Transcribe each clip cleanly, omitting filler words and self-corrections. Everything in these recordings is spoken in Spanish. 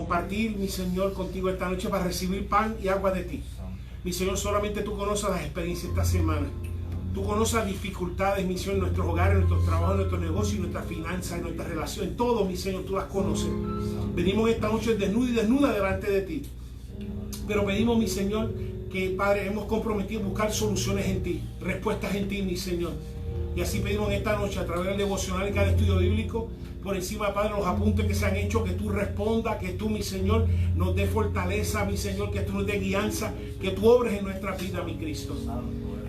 compartir, mi Señor, contigo esta noche para recibir pan y agua de ti. Mi Señor, solamente tú conoces las experiencias esta semana. Tú conoces las dificultades, mi Señor, en nuestros hogares, en nuestros trabajos, en nuestros negocios, en nuestras finanzas, en nuestras relaciones. Todo, mi Señor, tú las conoces. Venimos esta noche desnuda y desnuda delante de ti. Pero pedimos, mi Señor, que, Padre, hemos comprometido a buscar soluciones en ti, respuestas en ti, mi Señor. Y así pedimos en esta noche, a través del devocional y cada estudio bíblico, por encima, Padre, los apuntes que se han hecho, que tú respondas, que tú, mi Señor, nos dé fortaleza, mi Señor, que tú nos dé guianza, que tú obres en nuestra vida, mi Cristo.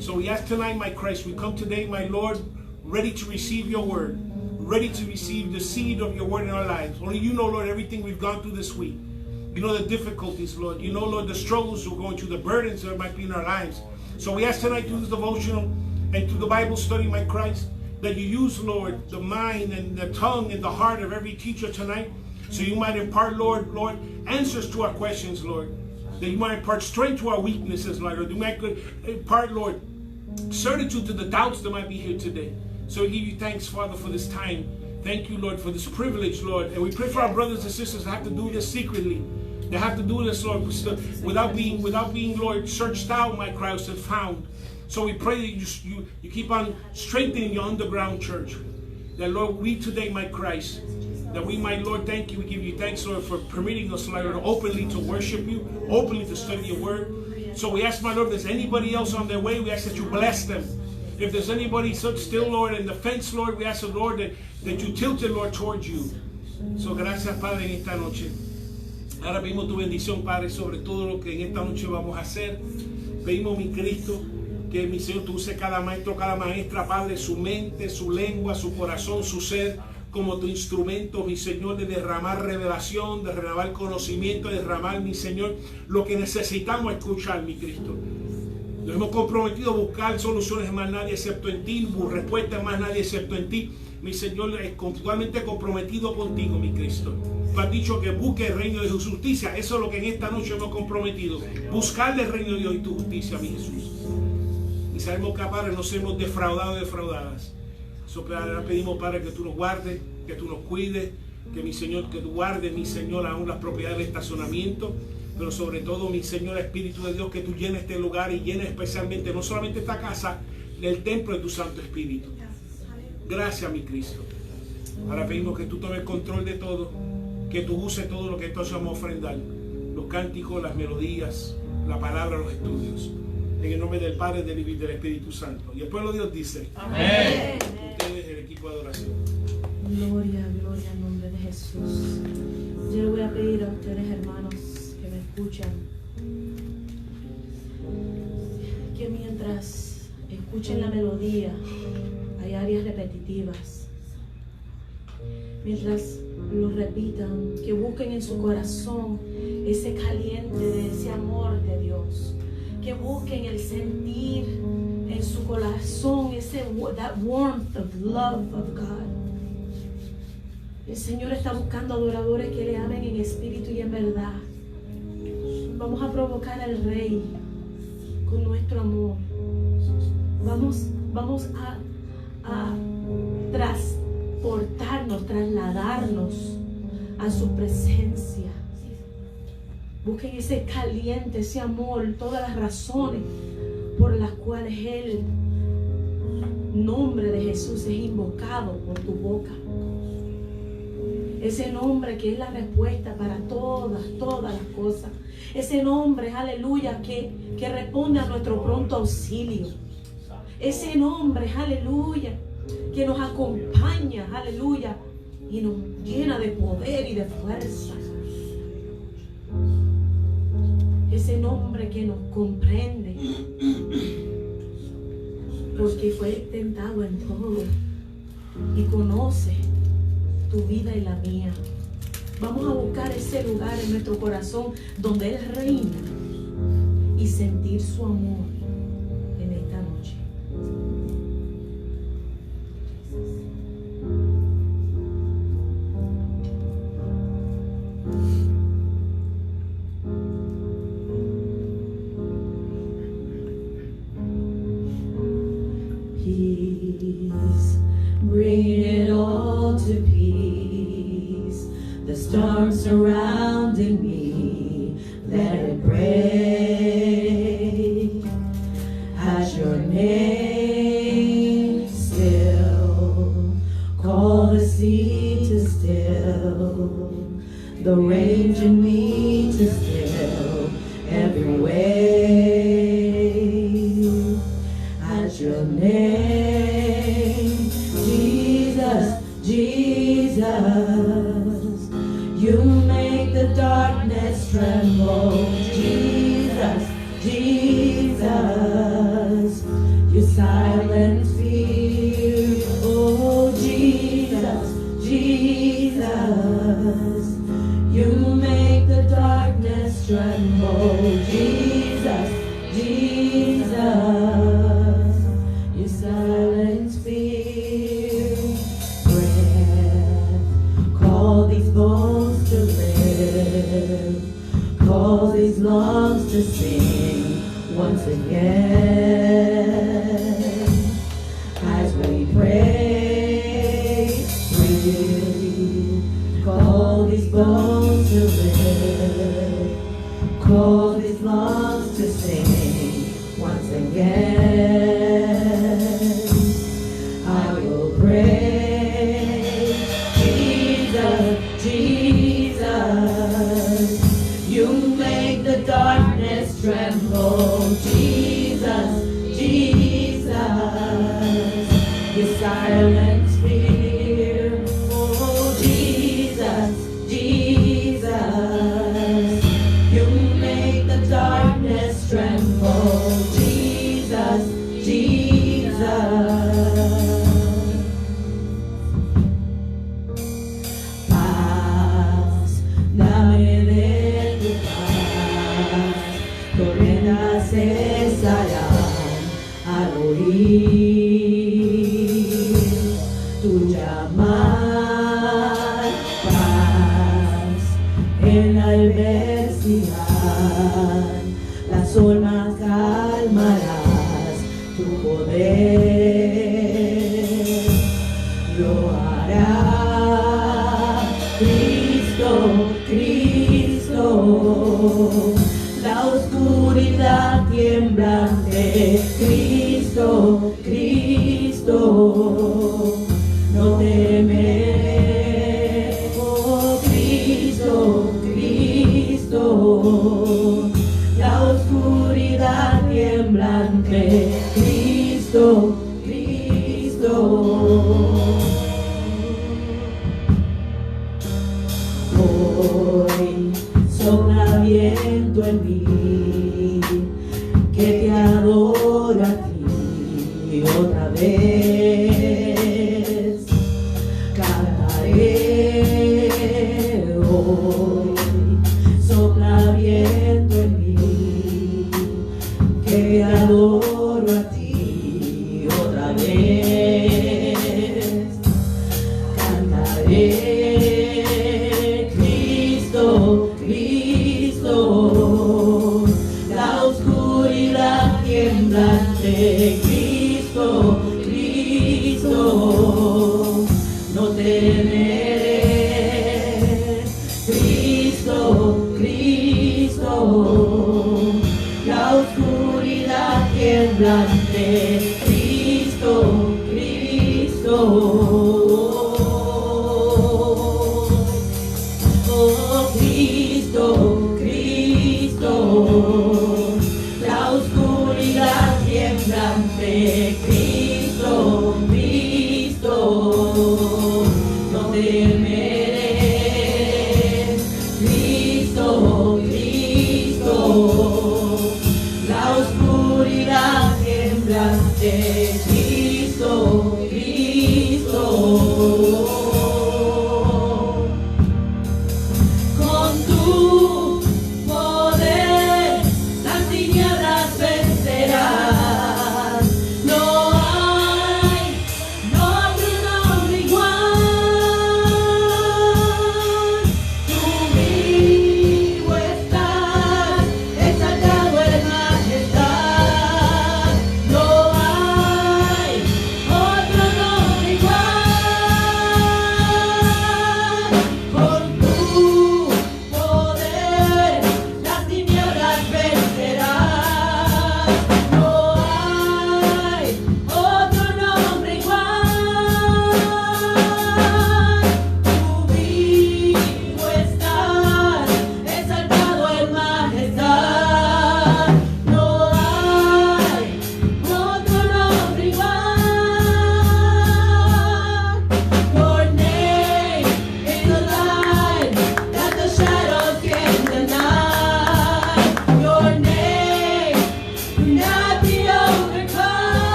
So we ask tonight, my Christ, we come today, my Lord, ready to receive your word, ready to receive the seed of your word in our lives. Only you know, Lord, everything we've gone through this week. You know the difficulties, Lord. You know, Lord, the struggles we're going through, the burdens that might be in our lives. So we ask tonight through this devotional and through the Bible study, my Christ, that you use, Lord, the mind and the tongue and the heart of every teacher tonight, so you might impart, Lord, answers to our questions, Lord. That you might impart strength to our weaknesses, Lord. Or you might impart, Lord, certitude to the doubts that might be here today. So we give you thanks, Father, for this time. Thank you, Lord, for this privilege, Lord. And we pray for our brothers and sisters that have to do this secretly. They have to do this, Lord, without being, Lord, searched out, my Christ, and found. So we pray that you keep on strengthening your underground church. That, Lord, we today, my Christ, that we might, Lord, thank you. We give you thanks, Lord, for permitting us, Lord, openly to worship you, openly to study your word. So we ask, my Lord, if there's anybody else on their way, we ask that you bless them. If there's anybody still, Lord, in the fence, Lord, we ask, the Lord, that you tilt it, Lord, towards you. So gracias, Padre, en esta noche. Ahora pedimos tu bendición, Padre, sobre todo lo que en esta noche vamos a hacer. Pedimos, mi Cristo, que, mi Señor, tú uses cada maestro, cada maestra, Padre, su mente, su lengua, su corazón, su ser, como tu instrumento, mi Señor, de derramar revelación, de derramar conocimiento, de derramar, mi Señor, lo que necesitamos escuchar, mi Cristo. Nos hemos comprometido a buscar soluciones más nadie excepto en ti, respuestas más nadie excepto en ti. Mi Señor, es totalmente comprometido contigo, mi Cristo. Tú has dicho que busque el reino de tu justicia. Eso es lo que en esta noche hemos comprometido. Buscar el reino de Dios y tu justicia, mi Jesús. Y sabemos que, Padre, nos hemos defraudado y defraudadas. So, ahora pedimos, Padre, que tú nos guardes, que tú nos cuides, que, mi Señor, que tú guardes, mi Señor, aún las propiedades de estacionamiento. Pero sobre todo, mi Señor, Espíritu de Dios, que tú llenes este lugar y llenes especialmente, no solamente esta casa, el templo de tu Santo Espíritu. Gracias, mi Cristo. Ahora pedimos que tú tomes control de todo, que tú uses todo lo que entonces vamos a ofrendar. Los cánticos, las melodías, la palabra, los estudios. En el nombre del Padre, del Hijo y del Espíritu Santo. Y el pueblo de Dios dice: amén. Ustedes, el equipo de adoración. Gloria, gloria al nombre de Jesús. Yo le voy a pedir a ustedes, hermanos, que me escuchan, que mientras escuchen la melodía, hay áreas repetitivas. Mientras lo repitan, que busquen en su corazón ese caliente de ese amor de Dios. Que busquen el sentir en su corazón that warmth of love of God. El Señor está buscando adoradores que le amen en espíritu y en verdad. Vamos a provocar al Rey con nuestro amor. Vamos a transportarnos, trasladarnos a su presencia. Busquen ese caliente, ese amor, todas las razones por las cuales el nombre de Jesús es invocado por tu boca. Ese nombre que es la respuesta para todas las cosas. Ese nombre, aleluya, que responde a nuestro pronto auxilio. Ese nombre, aleluya, que nos acompaña, aleluya, y nos llena de poder y de fuerza. Ese nombre que nos comprende, porque fue tentado en todo y conoce tu vida y la mía. Vamos a buscar ese lugar en nuestro corazón donde Él reina y sentir su amor en esta noche. Peace, bring it all to peace. The storm surrounding arranging me to still every way at your name, Jesus, Jesus. You make the darkness tremble, Jesus, Jesus. You silence fear, oh Jesus, Jesus. You make the darkness tremble, Jesus, Jesus. You silence fear, breath. Call these bones to live, call these lungs to sing once again. As we pray, breathe, call these bones to live, call these lungs to sing once again. I will pray, Jesus, Jesus. You make the darkness tremble, Jesus, Jesus. You silence fear, oh Jesus, Jesus. You make the darkness tremble, Jesus, Jesus. Paz, dame de tu paz, tormentas cesarán al oír tu llamar. Paz en la adversidad, las olas calmarás, tu poder lo hará. Cristo, Cristo, la oscuridad tiemblante. Cristo, Cristo, no temeré. Oh Cristo, Cristo, la oscuridad tiemblante. Cristo, Cristo. Hoy sopla viento en mí, que te adoro a ti otra vez. Cantaré hoy, sopla viento en mí, que te adoro a ti otra vez. Cantaré, Cristo, Cristo, la oscuridad tiemblante. Cristo, Cristo, no temeré. Cristo, Cristo, la oscuridad tiemblante. Cristo, Cristo. Oh Cristo, Cristo, la oscuridad tiemblante. Cristo, Cristo, no temeré. Cristo, Cristo, la oscuridad tiemblante. Cristo, Cristo. Con tu poder las tinieblas vencerás. No hay otro nombre igual. Tu vida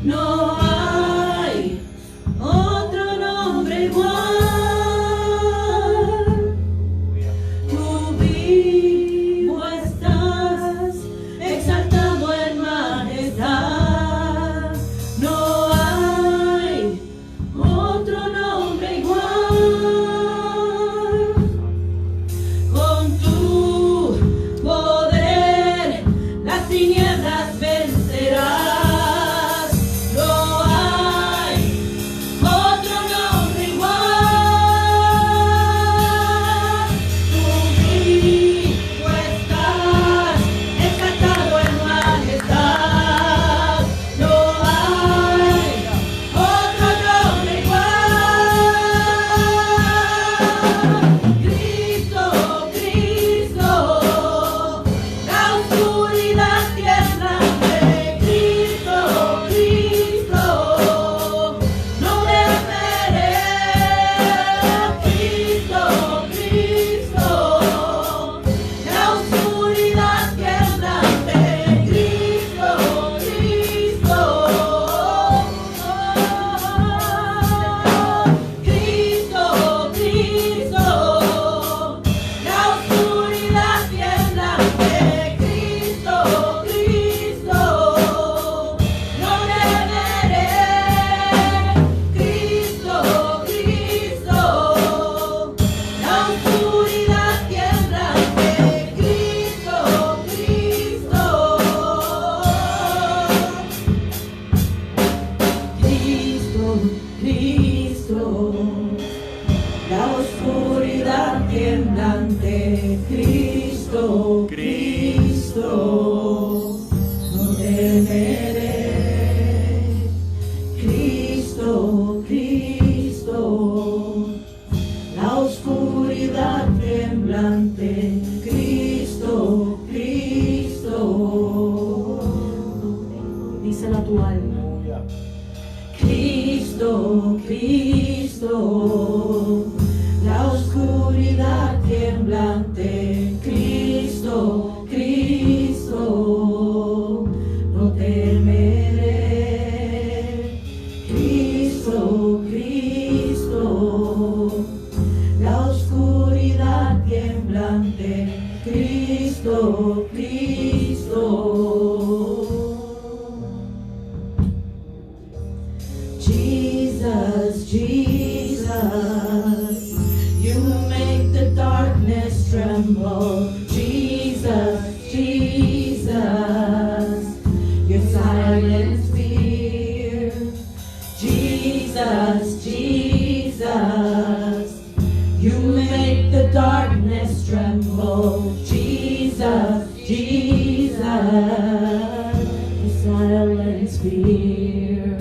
No hay otro nombre igual. Tú vivo estás, exaltado en majestad. No hay otro nombre igual. Con tu poder las tinieblas vencerás. No hay otro nombre igual. Tú vivo estás, exaltado en majestad. No hay otro nombre igual. Cristo, Cristo, la oscuridad tiembla ante Cristo, Cristo, no temeré. Cristo, Cristo, la oscuridad tiembla ante Cristo, Cristo. Cristo, Cristo, la oscuridad tiembla ante Cristo, Cristo, no temeré. Cristo, Cristo, la oscuridad tiembla ante Cristo, Cristo. Cristo, Cristo, la oscuridad tiembla ante Cristo, Cristo, no temeré. Cristo, Cristo, la oscuridad tiembla ante Cristo, Cristo. Díselo a tu alma. Cristo, Cristo, la oscuridad tiembla ante Cristo, Cristo, no temeré. Cristo, Cristo, la oscuridad tiembla ante Cristo, Cristo. Jesus, Jesus, you make the darkness tremble. Jesus, Jesus, you silence fear. Jesus, Jesus, you make the darkness tremble. Jesus, Jesus, you silence fear.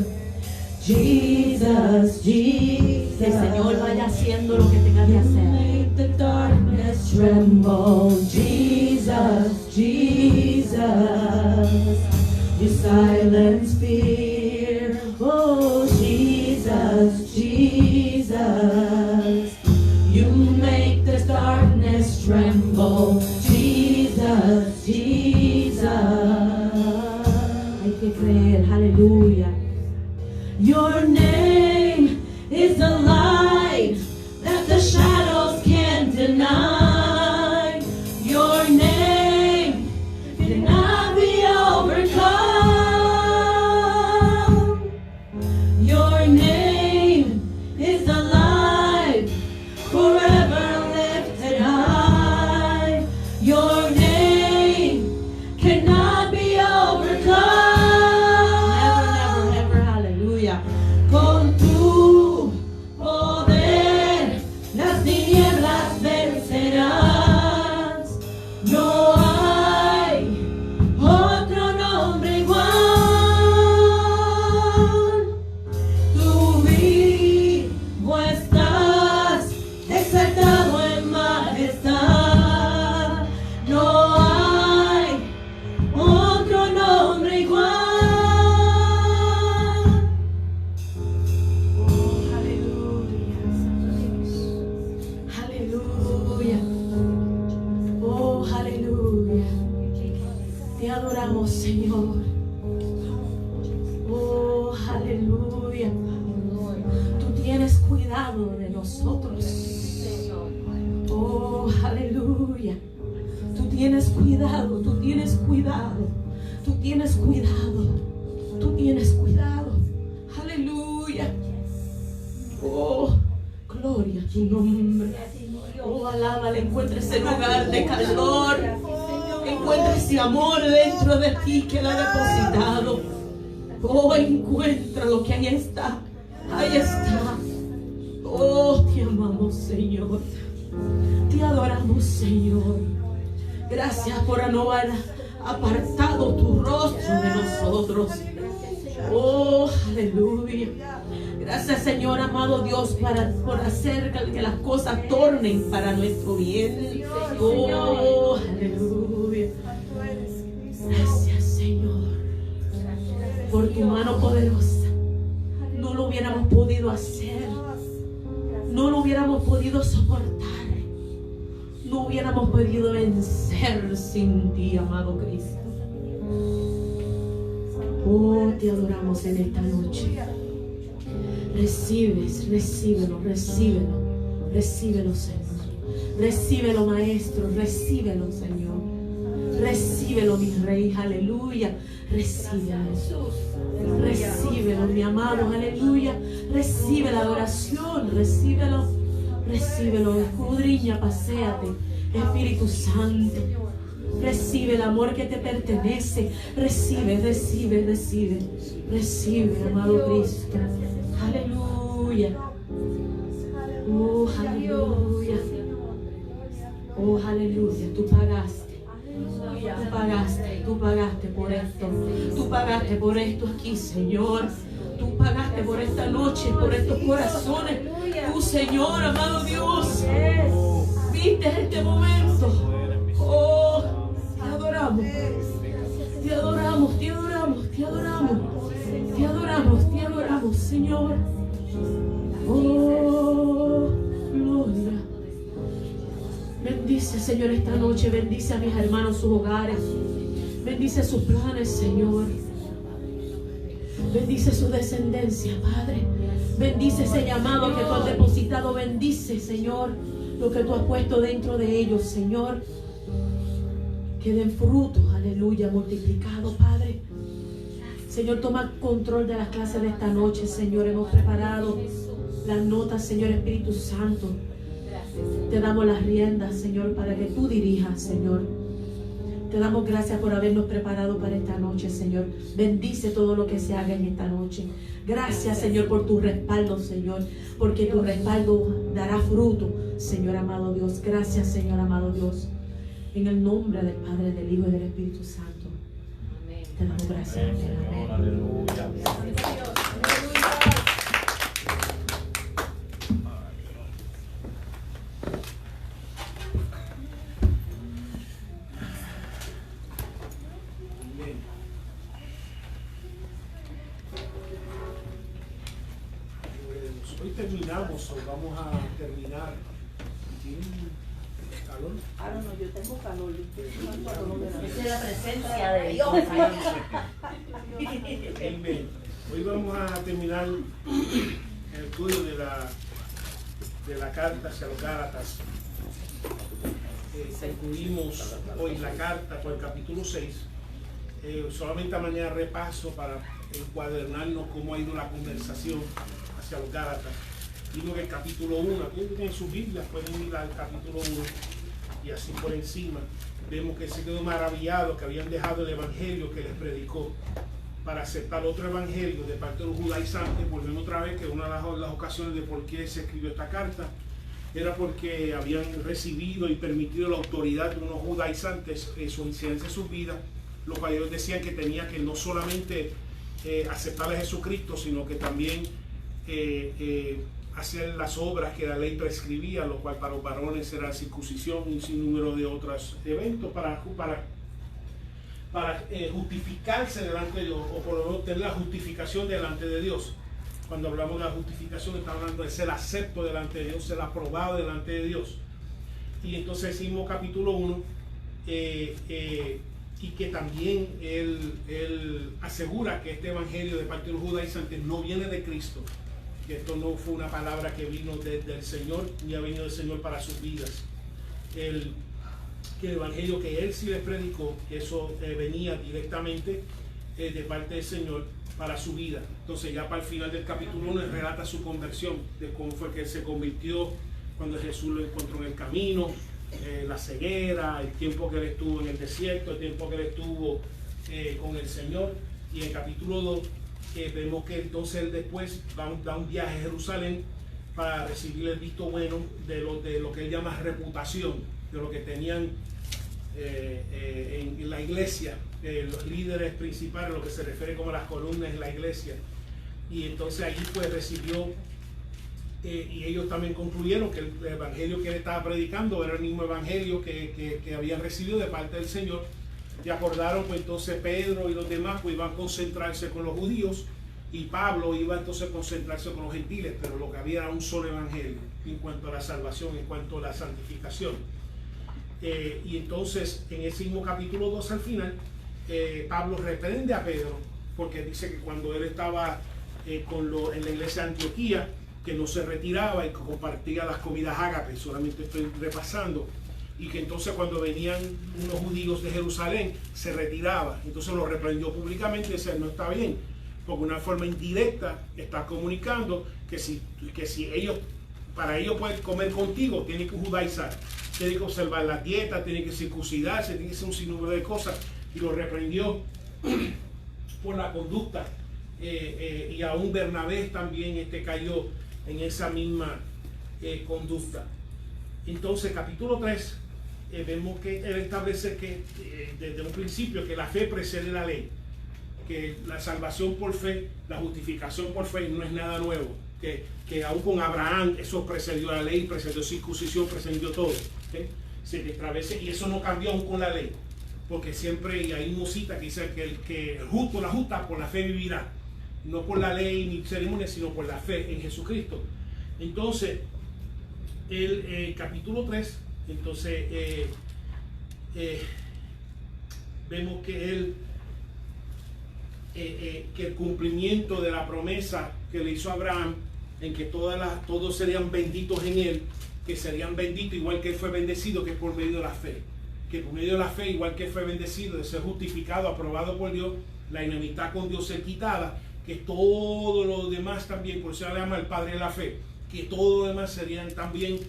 Jesus, Jesus, Que el Señor vaya haciendo lo que tenga que hacer. make the darkness tremble. Jesus, Jesus, you silence fear. Oh, Jesus, Jesus, you make the darkness tremble. Jesus, Jesus. Hay que creer, aleluya. Your name is the light that the shadows can't deny. Your name cannot be overcome. Your name is the light forever lifted high. Your name cannot be overcome. Never, aleluya. Con tu poder las tinieblas vencerás. No hay otro nombre igual. Tú vivo estás, exaltado en majestad. No hay otro nombre igual. cuidado de nosotros. Oh, aleluya. Tú tienes cuidado, tú tienes cuidado, tú tienes cuidado, tú tienes cuidado. Aleluya. Oh, gloria a tu nombre. Oh, alábale, encuentra ese lugar de calor. Encuentra ese amor dentro de ti que Él ha depositado. Oh, encuentra lo que ahí está. Ahí está. Oh, te amamos, Señor. Te adoramos, Señor. Gracias por no haber apartado tu rostro de nosotros. Oh, aleluya. Gracias, Señor, amado Dios, por hacer que las cosas tornen para nuestro bien. Oh, aleluya. Gracias, Señor, por tu mano poderosa. No lo hubiéramos podido hacer. No lo hubiéramos podido soportar. No hubiéramos podido vencer sin ti, amado Cristo. Oh, te adoramos en esta noche. Recíbelo, Señor. Recíbelo, Maestro, recíbelo, Señor. Recíbelo, mi Rey, aleluya. Recíbelo, mi amado, aleluya. Recibe la adoración, recíbelo, escudriña, paséate, Espíritu Santo. Recibe el amor que te pertenece. Recibe, amado Cristo. Aleluya. Oh, aleluya. Oh, aleluya. Tú pagaste por esto. Tú pagaste por esto aquí, Señor. Tú pagaste por esta noche, por estos corazones. Tú, Señor, amado Dios, viste este momento. Oh, te adoramos, Señor. Oh, gloria. Bendice, Señor, esta noche. Bendice a mis hermanos sus hogares. Bendice sus planes, Señor. Bendice su descendencia, Padre. Bendice ese llamado que tú has depositado. Bendice, Señor, lo que tú has puesto dentro de ellos, Señor. Que den frutos, aleluya, multiplicado, Padre. Señor, toma control de las clases de esta noche, Señor. Hemos preparado las notas, Señor, Espíritu Santo. Te damos las riendas, Señor, para que tú dirijas, Señor. Te damos gracias por habernos preparado para esta noche, Señor. Bendice todo lo que se haga en esta noche. Gracias, Señor, por tu respaldo, Señor, porque tu respaldo dará fruto, Señor amado Dios. Gracias, Señor amado Dios. En el nombre del Padre, del Hijo y del Espíritu Santo. Amén. Te damos gracias. Amén. Aleluya. Hoy terminamos, o vamos a terminar. ¿Tienen calor? Ah, no, yo tengo calor. Esa es la presencia de Dios. Amén. Hoy vamos a terminar el estudio de la carta hacia los Gálatas. Concluimos hoy la carta por el capítulo 6. Solamente mañana repaso para encuadernarnos cómo ha ido la conversación hacia los Gálatas. Vimos que el capítulo 1, aquí tienen sus Biblias, pueden ir al capítulo 1 y así por encima. Vemos que se quedó maravillado que habían dejado el evangelio que les predicó para aceptar otro evangelio de parte de los judaizantes. Volvemos otra vez que una de las ocasiones de por qué se escribió esta carta era porque habían recibido y permitido la autoridad de unos judaizantes su incidencia en sus vidas, lo cual ellos decían que tenía que no solamente aceptar a Jesucristo, sino que también hacer las obras que la ley prescribía, lo cual para los varones era circuncisión y un sinnúmero de otros eventos para justificarse delante de Dios, o por lo menos tener la justificación delante de Dios. Cuando hablamos de la justificación, estamos hablando de ser acepto delante de Dios, ser aprobado delante de Dios. Y entonces decimos capítulo 1, y que también él asegura que este evangelio de parte de los judaizantes no viene de Cristo, que esto no fue una palabra que vino del Señor, ni ha venido del Señor para sus vidas. Que el evangelio que él sí les predicó, que eso venía directamente de parte del Señor para su vida. Entonces ya para el final del capítulo 1 relata su conversión, de cómo fue que él se convirtió cuando Jesús lo encontró en el camino, la ceguera, el tiempo que él estuvo en el desierto, el tiempo que él estuvo con el Señor. Y en el capítulo 2 vemos que entonces él después da un viaje a Jerusalén para recibir el visto bueno de lo que él llama reputación, de lo que tenían en la iglesia, los líderes principales, lo que se refiere como las columnas en la iglesia. Y entonces allí pues recibió, y ellos también concluyeron que el evangelio que él estaba predicando era el mismo evangelio que habían recibido de parte del Señor. Y acordaron pues entonces Pedro y los demás pues iban a concentrarse con los judíos, y Pablo iba entonces a concentrarse con los gentiles, pero lo que había era un solo evangelio en cuanto a la salvación, en cuanto a la santificación. Y entonces en ese mismo capítulo 2 al final, Pablo reprende a Pedro, porque dice que cuando él estaba en la iglesia de Antioquía, que no se retiraba y que compartía las comidas ágape, solamente estoy repasando, y que entonces cuando venían unos judíos de Jerusalén se retiraba. Entonces lo reprendió públicamente y decía, no está bien, porque una forma indirecta está comunicando que si ellos, para ellos poder comer contigo, tienen que judaizar, tienen que observar la dieta, tienen que circuncidarse, tienen que hacer un sinnúmero de cosas, y lo reprendió por la conducta. Y aún Bernabé también cayó en esa misma conducta. Entonces, capítulo 3, vemos que él establece que desde un principio que la fe precede la ley, que la salvación por fe, la justificación por fe no es nada nuevo, que aún con Abraham eso precedió la ley, precedió circuncisión, precedió todo, ¿okay? Se establece, y eso no cambió aún con la ley, porque siempre, y hay una cita que dice que el justo, la justa por la fe vivirá, no por la ley ni ceremonia, sino por la fe en Jesucristo. Entonces el capítulo 3, entonces vemos que que el cumplimiento de la promesa que le hizo Abraham, en que todos serían benditos en él, que serían benditos igual que él fue bendecido, que es por medio de la fe, que por medio de la fe, igual que él fue bendecido, de ser justificado, aprobado por Dios, la enemistad con Dios ser quitada, que todo lo demás también, por eso se le llama el Padre de la fe, que todo lo demás serían también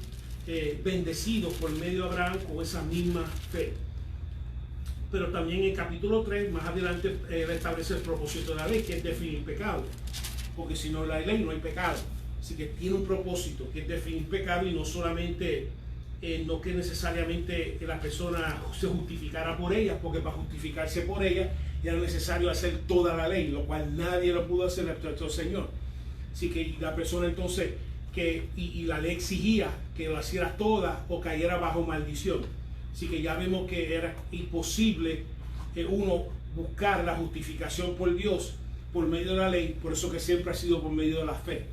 bendecidos por medio de Abraham con esa misma fe. Pero también en el capítulo 3, más adelante, establece el propósito de la ley, que es definir pecado, porque si no hay ley no hay pecado. Así que tiene un propósito, que es definir pecado, y no solamente, no que necesariamente la persona se justificara por ella, porque para justificarse por ella era necesario hacer toda la ley, lo cual nadie lo pudo hacer excepto el Señor. Así que la persona entonces, y la ley exigía que lo hiciera toda o cayera bajo maldición. Así que ya vemos que era imposible uno buscar la justificación por Dios por medio de la ley, por eso que siempre ha sido por medio de la fe.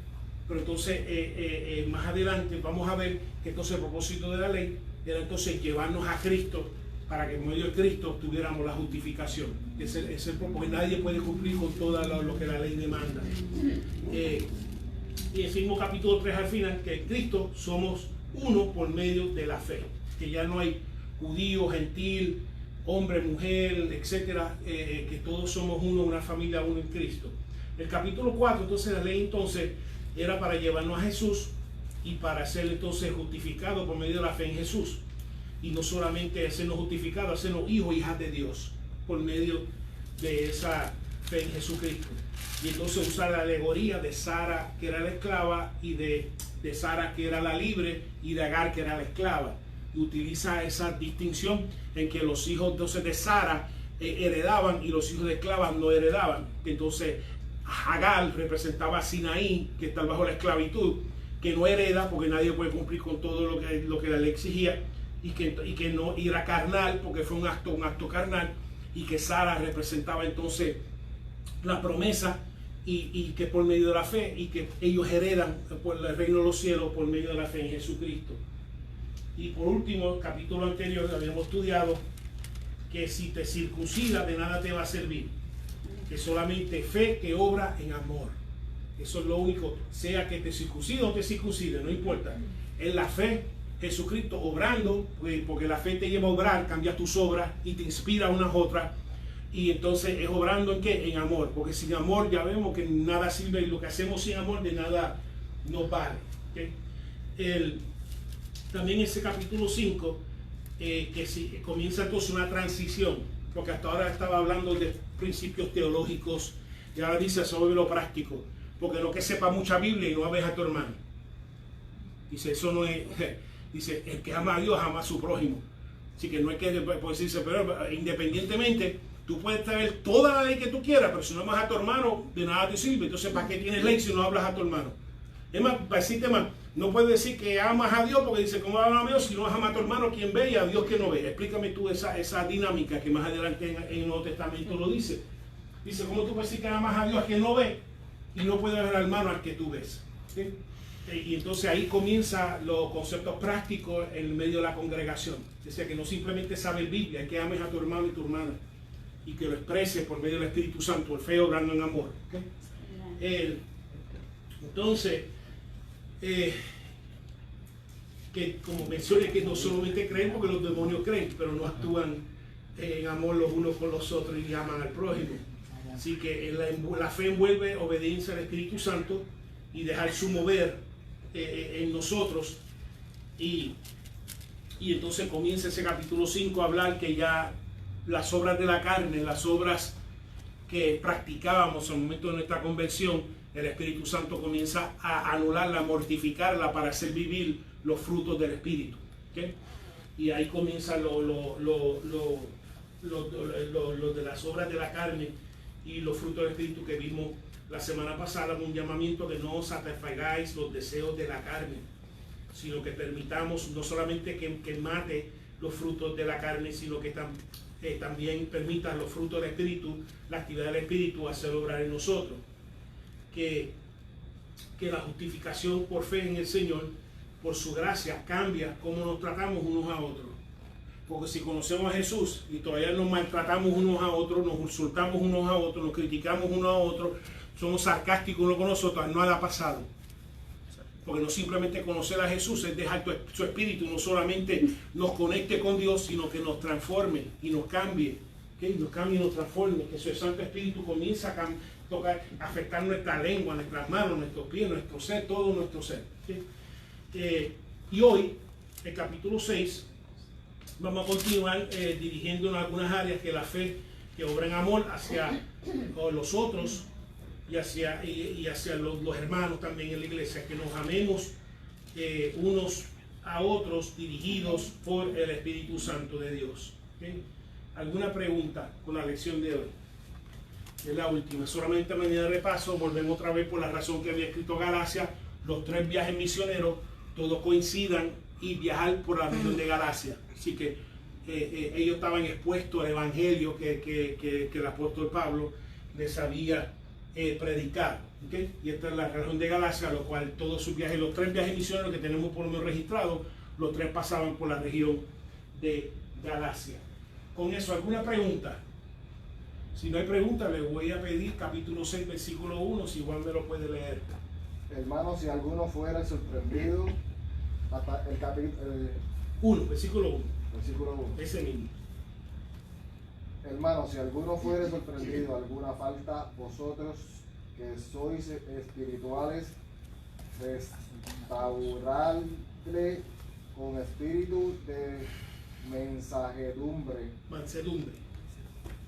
Pero entonces más adelante vamos a ver que entonces el propósito de la ley era entonces llevarnos a Cristo, para que por medio de Cristo tuviéramos la justificación. Porque nadie puede cumplir con todo lo que la ley demanda. Y el mismo capítulo 3 al final, que en Cristo somos uno por medio de la fe, que ya no hay judío, gentil, hombre, mujer, etcétera, que todos somos uno, una familia, uno en Cristo. El capítulo 4, entonces la ley entonces era para llevarnos a Jesús y para ser entonces justificado por medio de la fe en Jesús. Y no solamente hacernos justificados, hacernos hijos, hijas de Dios, por medio de esa fe en Jesucristo. Y entonces usar la alegoría de Sara, que era la esclava, y de Sara, que era la libre, y de Agar, que era la esclava. Y utiliza esa distinción en que los hijos entonces de Sara heredaban y los hijos de esclavas no heredaban. Entonces Agar representaba a Sinaí, que está bajo la esclavitud, que no hereda porque nadie puede cumplir con todo lo que la ley exigía, y que no era carnal porque fue un acto carnal, y que Sara representaba entonces la promesa, y que por medio de la fe, y que ellos heredan por el reino de los cielos por medio de la fe en Jesucristo. Y por último, el capítulo anterior habíamos estudiado que si te circuncidas de nada te va a servir, que solamente fe que obra en amor. Eso es lo único, sea que te circuncide o te circuncide, no importa. En la fe, Jesucristo obrando, porque la fe te lleva a obrar, cambia tus obras y te inspira a unas otras. Y entonces es obrando en qué? En amor, porque sin amor ya vemos que nada sirve y lo que hacemos sin amor de nada nos vale. ¿Okay? También ese capítulo 5, comienza entonces una transición, porque hasta ahora estaba hablando de principios teológicos y ahora dice sobre lo práctico, porque no que sepa mucha Biblia y no ames a tu hermano. Dice, eso no es, dice, el que ama a Dios ama a su prójimo. Así que no es que, pues dice, pero independientemente, tú puedes traer toda la ley que tú quieras, pero si no amas a tu hermano, de nada te sirve. Entonces, ¿para qué tienes ley si no hablas a tu hermano? Es más, para decirte más, no puedes decir que amas a Dios, porque dice, ¿cómo amas a Dios si no amas a tu hermano? ¿Quién ve y a Dios que no ve? Explícame tú esa dinámica que más adelante en el Nuevo Testamento lo dice. Dice, ¿cómo tú puedes decir que amas a Dios que no ve y no puedes ver al hermano al que tú ves? ¿Sí? Y entonces ahí comienzan los conceptos prácticos en medio de la congregación. O sea, que no simplemente sabes Biblia, es que ames a tu hermano y tu hermana y que lo expreses por medio del Espíritu Santo, el fe obrando en amor. ¿Okay? Entonces, que como mencioné, que no solamente creen porque los demonios creen, pero no actúan en amor los unos con los otros y aman al prójimo. Así que la fe envuelve obediencia al Espíritu Santo y dejar su mover en nosotros. Y entonces comienza ese capítulo 5 a hablar que ya las obras de la carne, las obras que practicábamos en el momento de nuestra conversión, el Espíritu Santo comienza a anularla, a mortificarla para hacer vivir los frutos del Espíritu. ¿Okay? Y ahí comienza lo de las obras de la carne y los frutos del Espíritu que vimos la semana pasada, un llamamiento de no satisfagáis los deseos de la carne, sino que permitamos no solamente que mate los frutos de la carne, sino que también permitan los frutos del Espíritu, la actividad del Espíritu, hacer obrar en nosotros. Que la justificación por fe en el Señor, por su gracia, cambia cómo nos tratamos unos a otros. Porque si conocemos a Jesús y todavía nos maltratamos unos a otros, nos insultamos unos a otros, nos criticamos unos a otros, somos sarcásticos unos con nosotros, nada ha pasado. Porque no simplemente conocer a Jesús es dejar su Espíritu, no solamente nos conecte con Dios, sino que nos transforme y nos cambie. ¿Okay? Nos cambie y nos transforme, que su Santo Espíritu comienza a afectar nuestra lengua, nuestras manos, nuestros pies, nuestro ser, todo nuestro ser. ¿Okay? Y hoy, el capítulo 6, vamos a continuar dirigiendo en algunas áreas que la fe que obra en amor hacia los otros y hacia los hermanos también en la iglesia, que nos amemos unos a otros dirigidos por el Espíritu Santo de Dios. ¿Okay? ¿Alguna pregunta con la lección de hoy? Es la última. Solamente a manera de repaso, volvemos otra vez por la razón que había escrito Galacia, los 3 viajes misioneros, todos coincidan y viajar por la región de Galacia. Así que ellos estaban expuestos al evangelio que el apóstol Pablo les había predicado. ¿Okay? Y esta es la región de Galacia, lo cual todos sus viajes, los 3 viajes misioneros que tenemos por lo menos registrados, los 3 pasaban por la región de Galacia. Con eso, ¿alguna pregunta? Si no hay pregunta, le voy a pedir capítulo 6, versículo 1, si igual me lo puede leer. Hermanos, si alguno fuera sorprendido, el capítulo 1, versículo 1. Versículo 1. Ese mismo. Hermanos, si alguno fuere sorprendido alguna falta, vosotros que sois espirituales, restauradle con espíritu de mansedumbre,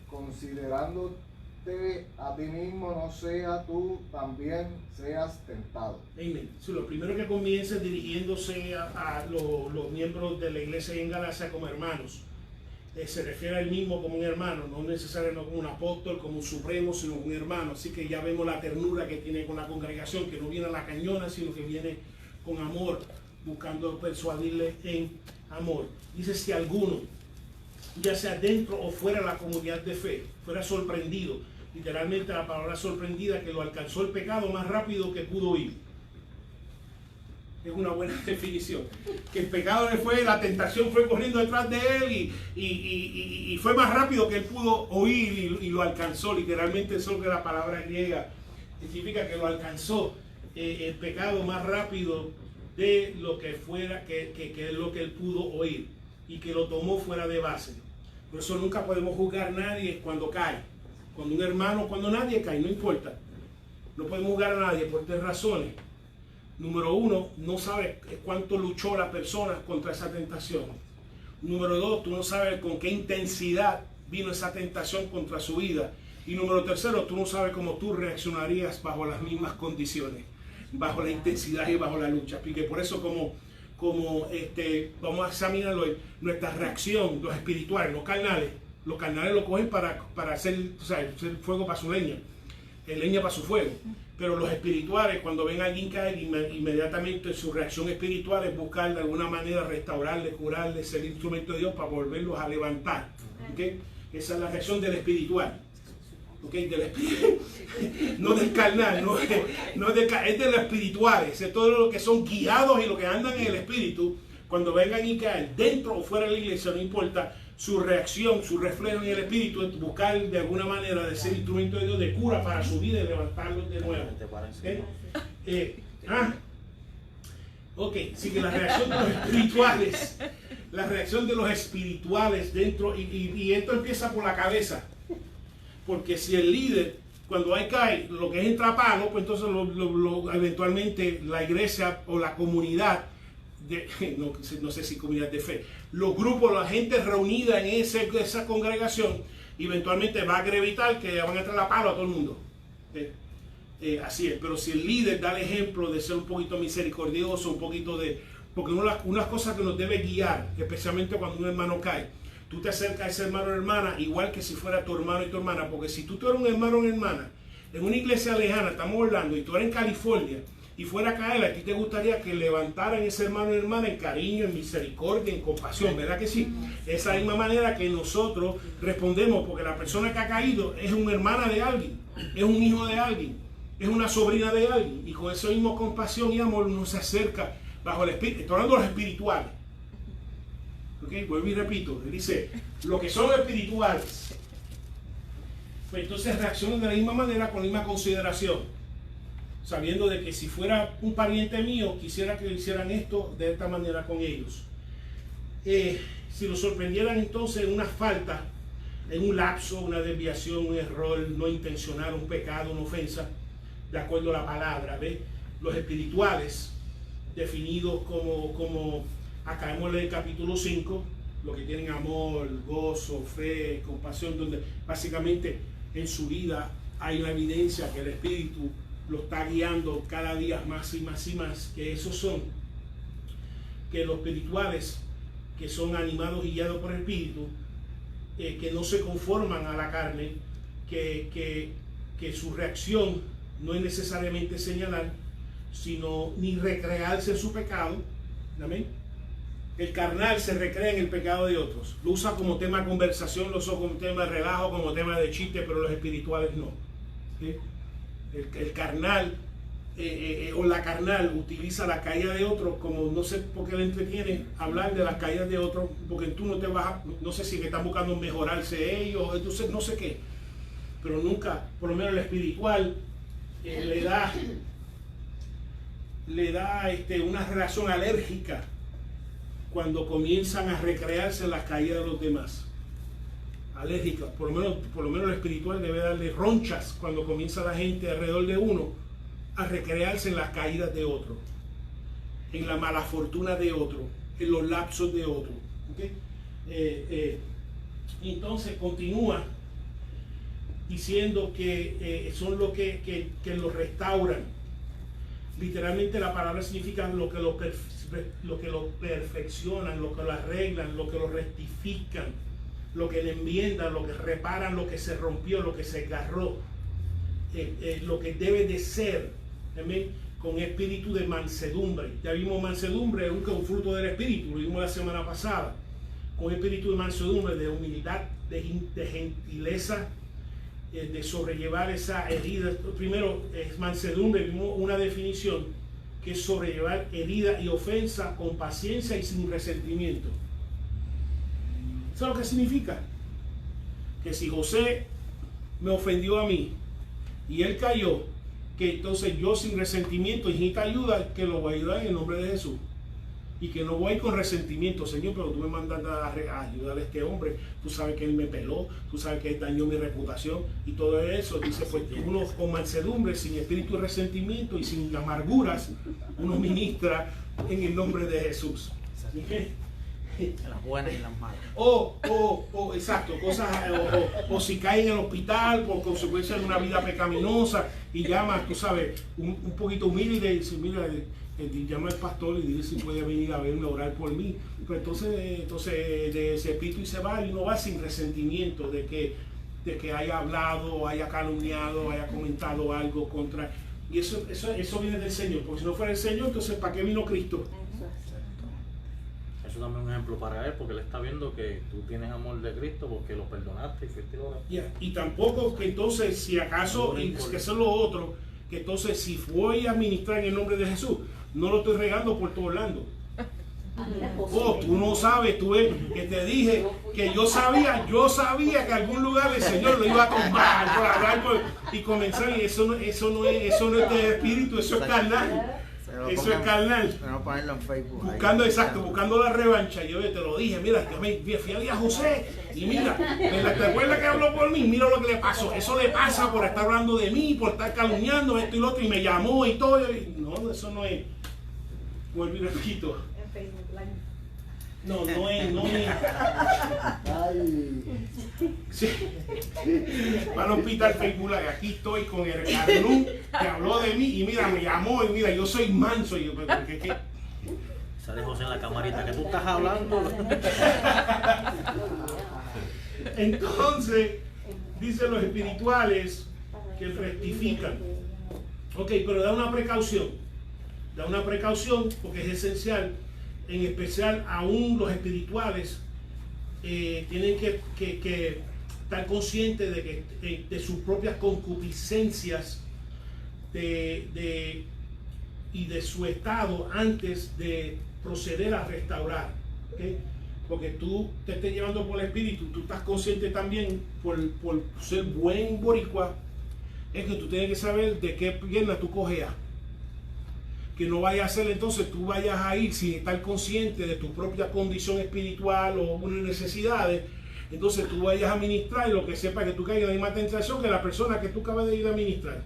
considerándote a ti mismo, no sea tú también seas tentado. Amén. So, lo primero que comienza es dirigiéndose a los miembros de la iglesia en Galacia como hermanos. Se refiere a él mismo como un hermano, no necesariamente como un apóstol, como un supremo, sino un hermano. Así que ya vemos la ternura que tiene con la congregación, que no viene a la cañona, sino que viene con amor, buscando persuadirle en amor. Dice, si alguno, ya sea dentro o fuera de la comunidad de fe, fuera sorprendido, literalmente la palabra sorprendida, que lo alcanzó el pecado más rápido que pudo ir. Es una buena definición. Que el pecado le fue, la tentación fue corriendo detrás de él y fue más rápido que él pudo oír y lo alcanzó. Literalmente eso es lo que la palabra griega significa que lo alcanzó el pecado más rápido de lo que fuera, que es lo que él pudo oír, y que lo tomó fuera de base. Por eso nunca podemos juzgar a nadie cuando cae. Cuando un hermano, cuando nadie cae, no importa. No podemos juzgar a nadie por 3 razones. Número 1, no sabes cuánto luchó la persona contra esa tentación. Número 2, tú no sabes con qué intensidad vino esa tentación contra su vida. Y número 3, tú no sabes cómo tú reaccionarías bajo las mismas condiciones, bajo la intensidad y bajo la lucha. Y que por eso vamos a examinar hoy nuestra reacción, los espirituales, los carnales lo cogen para hacer fuego para su leña, leña para su fuego. Pero los espirituales, cuando ven a alguien caer, inmediatamente su reacción espiritual es buscar de alguna manera restaurarle, curarle, ser instrumento de Dios para volverlos a levantar. ¿Okay? Esa es la reacción del espiritual. ¿Okay? No del carnal, es de los espirituales, es todo lo que son guiados y lo que andan en el espíritu. Cuando vengan y caen dentro o fuera de la iglesia, no importa, su reacción, su reflejo en el espíritu es buscar de alguna manera de ser instrumento de Dios de cura para su vida y levantarlos de nuevo. Ok, así que la reacción de los espirituales, dentro, y esto empieza por la cabeza, porque si el líder, cuando hay cae, lo que es entrapado, pues entonces eventualmente la iglesia o la comunidad, no sé si comunidad de fe, los grupos, la gente reunida en esa congregación, eventualmente va a gravitar que van a entrar a palo a todo el mundo. Así es, pero si el líder da el ejemplo de ser un poquito misericordioso, un poquito de... Porque unas cosas que nos debe guiar, especialmente cuando un hermano cae, tú te acercas a ese hermano o hermana igual que si fuera tu hermano y tu hermana, porque si tú eres un hermano o hermana en una iglesia lejana, estamos hablando, y tú eres en California, y fuera a caer, a ti te gustaría que levantaran ese hermano o hermana en cariño, en misericordia, en compasión, ¿verdad que sí? Esa misma manera que nosotros respondemos, porque la persona que ha caído es una hermana de alguien, es un hijo de alguien, es una sobrina de alguien, y con esa misma compasión y amor uno se acerca bajo el espíritu. Estoy hablando de los espirituales. ¿Ok? Vuelvo y repito, dice, lo que son espirituales, pues entonces reaccionan de la misma manera, con la misma consideración, sabiendo de que si fuera un pariente mío, quisiera que hicieran esto de esta manera con ellos. Si lo sorprendieran entonces en una falta, en un lapso, una desviación, un error no intencional, un pecado, una ofensa, de acuerdo a la palabra, ¿ve? Los espirituales, definidos como acá vemos en el capítulo 5, lo que tienen amor, gozo, fe, compasión, donde básicamente en su vida hay una evidencia que el Espíritu lo está guiando cada día más y más y más, que esos son, que los espirituales que son animados y guiados por el Espíritu, que no se conforman a la carne, que su reacción no es necesariamente señalar, sino ni recrearse en su pecado. ¿Amén? El carnal se recrea en el pecado de otros, lo usa como tema de conversación, lo usa como tema de relajo, como tema de chiste, pero los espirituales no. ¿Sí? El carnal o la carnal utiliza la caída de otros como, no sé por qué le entretiene hablar de las caídas de otros, porque tú no te vas a, no sé si que están buscando mejorarse ellos, entonces no sé qué, pero nunca, por lo menos el espiritual le da una reacción alérgica cuando comienzan a recrearse en las caídas de los demás. Alérgica, por lo menos el espiritual debe darle ronchas cuando comienza la gente alrededor de uno a recrearse en las caídas de otro, en la mala fortuna de otro, en los lapsos de otro. ¿Okay? Entonces continúa diciendo que son lo que lo restauran. Literalmente la palabra significa lo que lo perfeccionan, lo que lo arreglan, lo que lo rectifican, lo que le enmiendan, lo que reparan, lo que se rompió, lo que se agarró, lo que debe de ser, ¿también? Con espíritu de mansedumbre. Ya vimos mansedumbre, un fruto del espíritu, lo vimos la semana pasada. Con espíritu de mansedumbre, de humildad, de gentileza, de sobrellevar esa herida. Primero es mansedumbre, vimos una definición que es sobrellevar herida y ofensa con paciencia y sin resentimiento. ¿Eso es lo que significa? Que si José me ofendió a mí y él cayó que entonces yo sin resentimiento necesito ayuda, que lo voy a ayudar en el nombre de Jesús. Y que no voy con resentimiento, Señor, pero tú me mandas a ayudar a este hombre. Tú sabes que él me peló, tú sabes que él dañó mi reputación y todo eso. Dice, pues uno con mansedumbre, sin espíritu de resentimiento y sin amarguras, uno ministra en el nombre de Jesús. Las buenas y las malas. Exacto, cosas, o si cae en el hospital por consecuencia de una vida pecaminosa y llama, tú sabes, un poquito humilde y dice, mira, llama al pastor y dile si puede venir a verme, a orar por mí. Pues entonces de ese espíritu y se va, y uno va sin resentimiento de que haya hablado, haya calumniado, haya comentado algo contra. Y eso viene del Señor, porque si no fuera el Señor, entonces ¿para qué vino Cristo? Eso también es un ejemplo para él, porque él está viendo que tú tienes amor de Cristo porque lo perdonaste y fuiste Y tampoco que entonces, si acaso, y que eso es lo otro, que entonces si voy a ministrar en el nombre de Jesús, no lo estoy regando por todo Orlando. Tú no sabes, tú ves, que te dije que yo sabía que algún lugar el Señor lo iba a tomar por hablar y comenzar, y eso no es de espíritu, eso es carnal. Eso es carnal. Pero no ponerlo en Facebook. Buscando la revancha. Yo te lo dije, mira, fui a José y mira, ¿te acuerdas que habló por mí? Mira lo que le pasó. Eso le pasa por estar hablando de mí, por estar calumniando esto y lo otro, y me llamó y todo. No, eso no es. Vuelvo y repito. No es. Ay. Sí. Van al hospital Facebook Live. Aquí estoy con el Carlú que habló de mí y mira, me llamó y mira, yo soy manso. Y yo, ¿qué? Sale José en la camarita, que tú estás hablando. Entonces, dicen los espirituales que rectifican. Ok, pero da una precaución porque es esencial. En especial, aún los espirituales tienen que estar conscientes de sus propias concupiscencias y de su estado antes de proceder a restaurar. ¿Okay? Porque tú te estés llevando por el espíritu, tú estás consciente también por ser buen boricua, es que tú tienes que saber de qué pierna tú cojeas. Que no vaya a ser entonces tú vayas a ir sin estar consciente de tu propia condición espiritual o unas necesidades, entonces tú vayas a ministrar y lo que sepa que tú caigas en la misma tentación que la persona que tú acabas de ir a ministrar.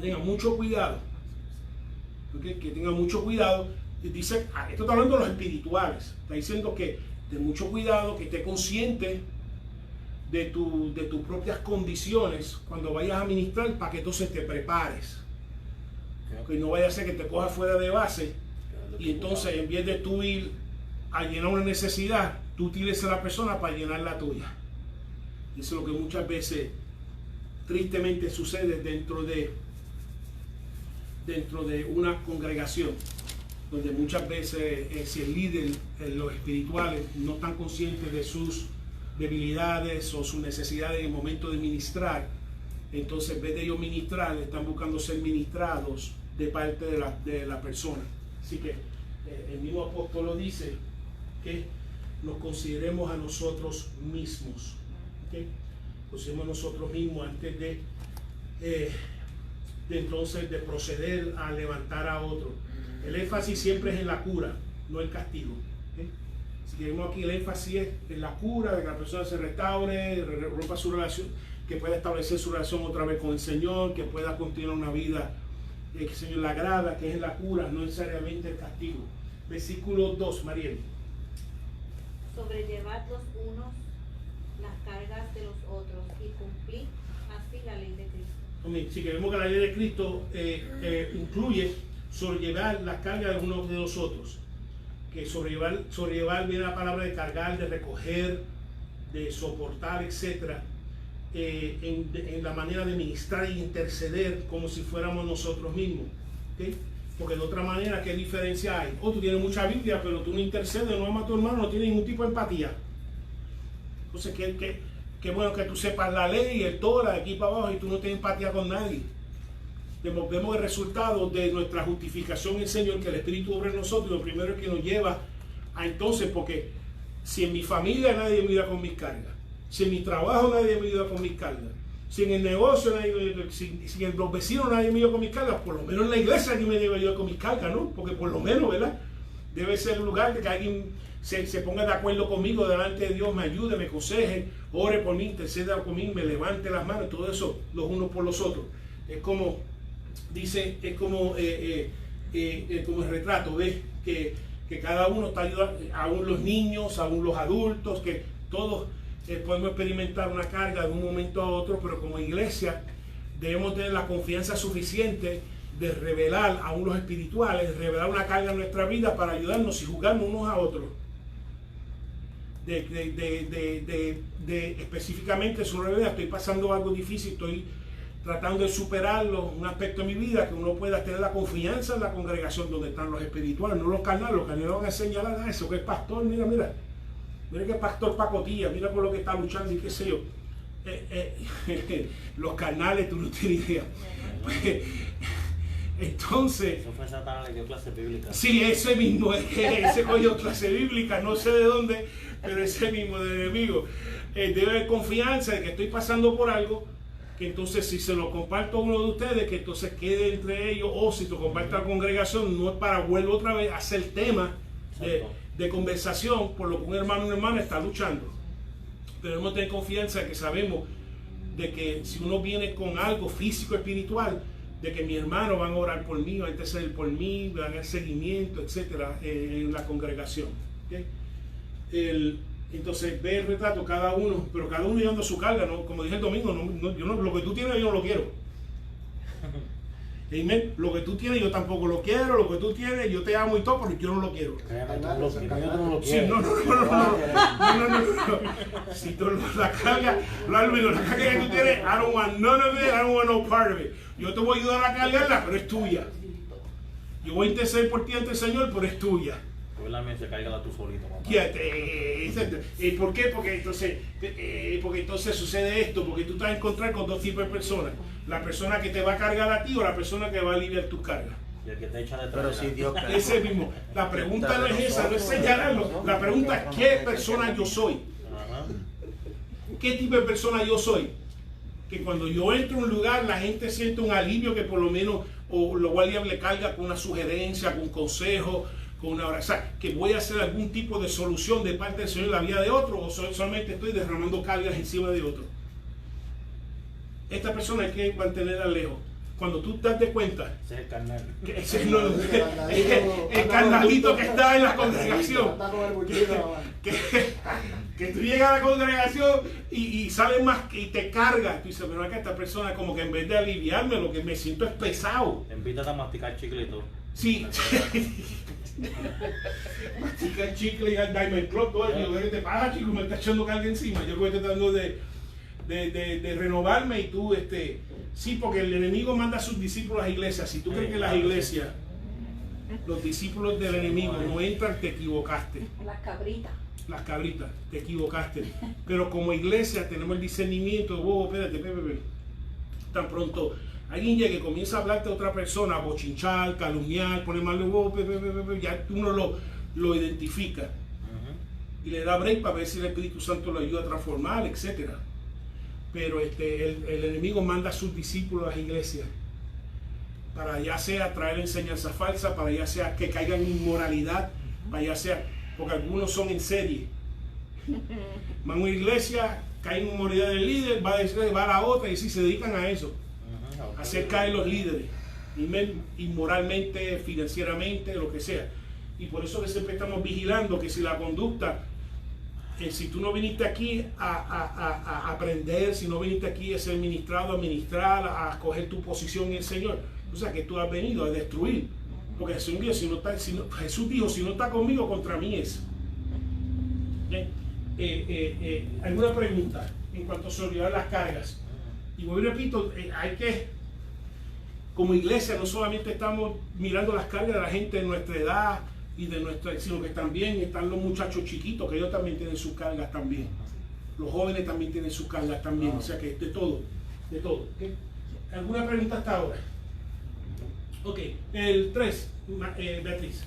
Tenga mucho cuidado, ¿okay? Que tenga mucho cuidado. Dice, esto está hablando de los espirituales, está diciendo que ten mucho cuidado, que esté consciente de tus propias condiciones cuando vayas a ministrar, para que entonces te prepares. Que no vaya a ser que te cojas fuera de base y entonces en vez de tú ir a llenar una necesidad, tú tires a la persona para llenar la tuya. Eso es lo que muchas veces tristemente sucede dentro de una congregación, donde muchas veces si el líder, los espirituales, no están conscientes de sus debilidades o sus necesidades en el momento de ministrar, entonces en vez de ellos ministrar, están buscando ser ministrados de parte de la persona. Así que el mismo apóstol lo dice, que nos consideremos a nosotros mismos. ¿Okay? Consideremos a nosotros mismos antes de entonces de proceder a levantar a otro. El énfasis siempre es en la cura, no el castigo. ¿Okay? Así que vemos aquí el énfasis es en la cura, de que la persona se restaure, rompa su relación, que pueda establecer su relación otra vez con el Señor, que pueda continuar una vida que el Señor le agrada, que es la cura, no necesariamente el castigo. Versículo 2, Mariel. Sobrellevad los unos las cargas de los otros y cumplid así la ley de Cristo. Sí, que vemos que la ley de Cristo incluye sobrellevar las cargas de unos de los otros. Que sobrellevar viene la palabra de cargar, de recoger, de soportar, etc. En la manera de ministrar e interceder como si fuéramos nosotros mismos. ¿Okay? Porque de otra manera, ¿qué diferencia hay? Tú tienes mucha Biblia, pero tú no intercedes, no amas a tu hermano, no tienes ningún tipo de empatía. Entonces, qué bueno que tú sepas la ley, el Torah, de aquí para abajo, y tú no tienes empatía con nadie. Vemos el resultado de nuestra justificación en el Señor, que el Espíritu obra en nosotros, y lo primero es que nos lleva a entonces, porque si en mi familia nadie me ayuda con mis cargas, si en mi trabajo nadie me ayuda con mis cargas, Si en el negocio, si en los vecinos nadie me ayuda con mis cargas, por lo menos en la iglesia alguien me debe ayudar con mis cargas, ¿no? Porque por lo menos, ¿verdad? Debe ser un lugar de que alguien se ponga de acuerdo conmigo delante de Dios, me ayude, me aconseje, ore por mí, interceda por mí, me levante las manos, todo eso, los unos por los otros. Es como, dice, es como el retrato, ¿ves? Que cada uno está ayudando, aún los niños, aún los adultos, que todos podemos experimentar una carga de un momento a otro, pero como iglesia debemos tener la confianza suficiente de revelar aún los espirituales, revelar una carga en nuestra vida para ayudarnos y jugarnos unos a otros. Específicamente sobre la vida, estoy pasando algo difícil, estoy tratando de superarlo, un aspecto de mi vida, que uno pueda tener la confianza en la congregación donde están los espirituales, no los carnales. Los carnales van a señalar a eso, que es pastor, mira que es pastor pacotilla, mira por lo que está luchando y qué sé yo. Los carnales, tú no tienes idea. Entonces, eso fue Satanás, le dio clase bíblica. Sí, ese mismo, ese coño clase bíblica, no sé de dónde, pero ese mismo del enemigo. Debe haber confianza de que estoy pasando por algo, que entonces si se lo comparto a uno de ustedes, que entonces quede entre ellos, o si lo comparto a la congregación, no es para vuelvo otra vez a hacer tema de conversación por lo que un hermano o una hermana está luchando. Pero debemos tener confianza de que sabemos de que si uno viene con algo físico, espiritual, de que mis hermanos van a orar por mí, van a interceder por mí, van a dar seguimiento, etcétera, en la congregación. ¿Okay? Entonces ve el retrato cada uno, pero cada uno llevando su carga, ¿no? Como dije el domingo, lo que tú tienes yo no lo quiero. Amen. Lo que tú tienes yo tampoco lo quiero, lo que tú tienes yo te amo y todo, pero yo no lo quiero. Sí, no. Si tú la carga, la carga que tú tienes, I don't want none of it, I don't want no part of it. Yo te voy a ayudar a cargarla, pero es tuya. Yo voy a interceder por ti ante el Señor, pero es tuya. Se caiga tú solito, mamá. ¿Por qué? Porque entonces sucede esto, porque tú te vas a encontrar con dos tipos de personas. La persona que te va a cargar a ti o la persona que va a aliviar tus cargas. Y el que te echa detrás. Pero si Dios ese mismo. La pregunta no es esa, no es señalarlo. La pregunta es ¿qué persona yo soy? ¿Qué tipo de persona yo soy? Que cuando yo entro a un lugar la gente siente un alivio, que por lo menos o lo guardia le carga con una sugerencia, con un consejo, con una oración, que voy a hacer algún tipo de solución de parte del Señor en la vida de otro, o solamente estoy derramando cargas encima de otro. Esta persona hay que mantenerla lejos. Cuando tú te das cuenta, ese es el carnal. El carnalito que está en la congregación, que tú llegas a la congregación y sales más y te cargas. Tú dices, pero acá esta persona como que en vez de aliviarme, lo que me siento es pesado. Te invitas a masticar chicle y todo. Sí. Mastica chicle y al Diamond Club, todo el día. ¿Qué te pasa, chico? Me está echando carga encima. Yo estoy tratando de renovarme y tú, sí, porque el enemigo manda a sus discípulos a iglesias. Si tú crees que las iglesias, los discípulos del enemigo no entran, te equivocaste. Las cabritas, te equivocaste. Pero como iglesia tenemos el discernimiento, espérate, tan pronto alguien llegue, comienza a hablarte a otra persona, bochinchar, calumniar, poner mal de ya uno lo identifica y le da break para ver si el Espíritu Santo lo ayuda a transformar, etcétera. Pero el enemigo manda a sus discípulos a las iglesias para ya sea traer enseñanza falsa, para ya sea que caigan en inmoralidad, para ya sea, porque algunos son en serie. Van a una iglesia, caen en inmoralidad del líder, va a la otra y sí se dedican a eso. Hacer caer los líderes, inmoralmente, financieramente, lo que sea. Y por eso que siempre estamos vigilando que si la conducta, si tú no viniste aquí a aprender, si no viniste aquí a ser ministrado, a ministrar, a coger tu posición en el Señor, o sea que tú has venido a destruir. Porque Jesús dijo, Jesús dijo, si no está conmigo, contra mí es. ¿Alguna pregunta en cuanto a sobrellevar las cargas? Y voy y repito, hay que, como iglesia, no solamente estamos mirando las cargas de la gente de nuestra edad y de nuestra, sino que también están los muchachos chiquitos, que ellos también tienen sus cargas también. Los jóvenes también tienen sus cargas también, o sea que de todo, ¿okay? ¿Alguna pregunta hasta ahora? Ok, el 3, Beatriz.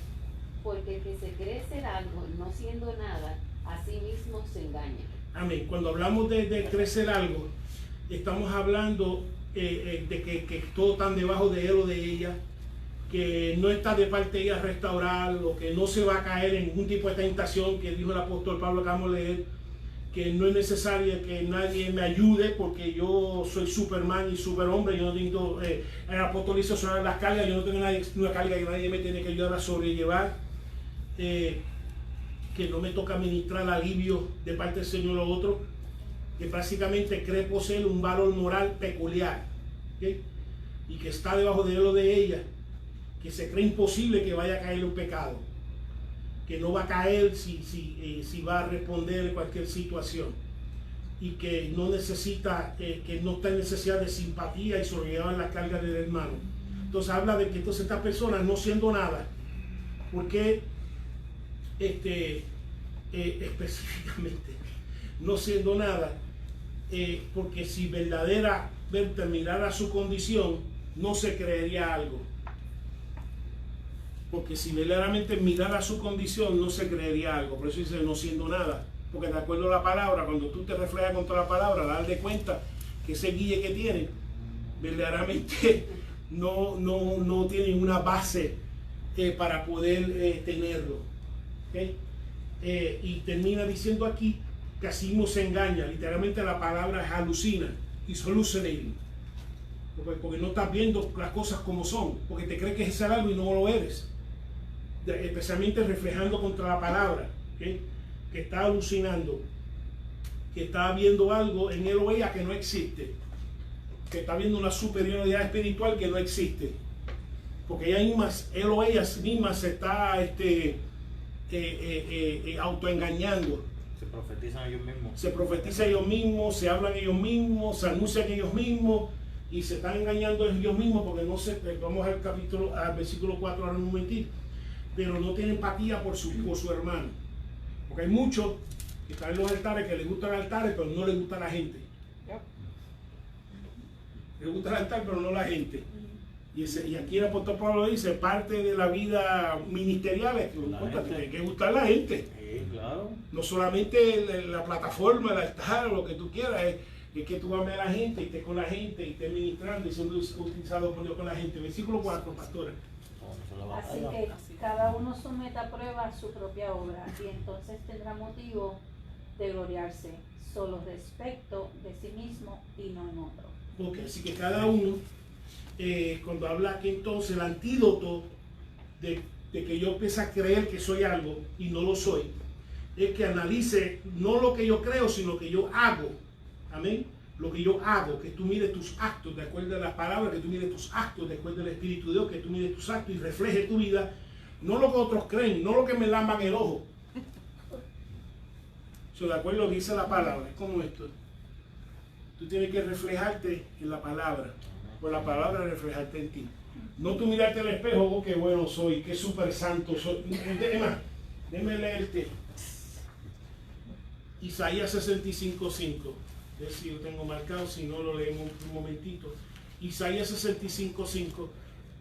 Porque el que se cree ser algo no siendo nada, a sí mismo se engaña. Amén. Cuando hablamos de crecer algo, Estamos hablando de que todos están debajo de él o de ella, que no está de parte de ella a restaurarlo, que no se va a caer en ningún tipo de tentación, que dijo el apóstol Pablo, acabamos de leer, que no es necesario que nadie me ayude porque yo soy Superman y superhombre, yo no tengo, el apóstol dice sobre las cargas, yo no tengo una carga que nadie me tiene que ayudar a sobrellevar, que no me toca ministrar alivio de parte del Señor o otro, que básicamente cree poseer un valor moral peculiar, ¿okay? Y que está debajo de él o de ella, que se cree imposible que vaya a caer en un pecado, que no va a caer si va a responder en cualquier situación, y que no necesita, que no está en necesidad de simpatía y sobrellevar la carga del hermano. Entonces habla de que entonces estas personas no siendo nada, porque específicamente no siendo nada, porque si verdaderamente mirara su condición, no se creería algo. Porque si verdaderamente mirara su condición, no se creería algo. Por eso dice no siendo nada. Porque de acuerdo a la palabra, cuando tú te reflejas contra la palabra, darte cuenta que ese guille que tiene, verdaderamente no tiene una base para poder tenerlo. ¿Okay? Y termina diciendo aquí que así mismo se engaña. Literalmente la palabra es alucina. It's hallucinating. Porque no estás viendo las cosas como son. Porque te crees que es algo y no lo eres. Especialmente reflejando contra la palabra, ¿okay? Que está alucinando, que está viendo algo en él o ella que no existe, que está viendo una superioridad espiritual que no existe, porque ella misma, él o ella misma se está autoengañando. Se profetizan ellos mismos. Se profetizan ellos mismos, se hablan ellos mismos, se anuncian ellos mismos y se están engañando ellos mismos porque no se. Vamos al versículo 4 ahora un momentito. Pero no tiene empatía por su hermano. Porque hay muchos que están en los altares que les gustan los altares, pero no les gusta la gente. Les gusta el altar, pero no la gente. Y aquí el apóstol Pablo dice, parte de la vida ministerial es que hay que gustar a la gente. Sí, claro. No solamente la plataforma, el altar, o lo que tú quieras, es que tú ames a la gente, y estés con la gente, y estés ministrando y siendo utilizado por Dios con la gente. Versículo 4, pastores. Así que cada uno someta a prueba su propia obra y entonces tendrá motivo de gloriarse solo respecto de sí mismo y no en otro. Okay, así que cada uno, cuando habla aquí entonces el antídoto de que yo empiece a creer que soy algo y no lo soy, es que analice no lo que yo creo, sino lo que yo hago. Amén. Lo que yo hago, que tú mires tus actos de acuerdo a la palabra, que tú mires tus actos de acuerdo al Espíritu de Dios, que tú mires tus actos y refleje tu vida, no lo que otros creen, no lo que me lamban el ojo. So, de acuerdo a lo que dice la palabra, es como esto. Tú tienes que reflejarte en la palabra, por la palabra reflejarte en ti. No tú mirarte al espejo, oh, qué bueno soy, qué súper santo soy. Es más, déjame leerte Isaías 65:5. A ver si lo tengo marcado, si no lo leemos un momentito. Isaías 65:5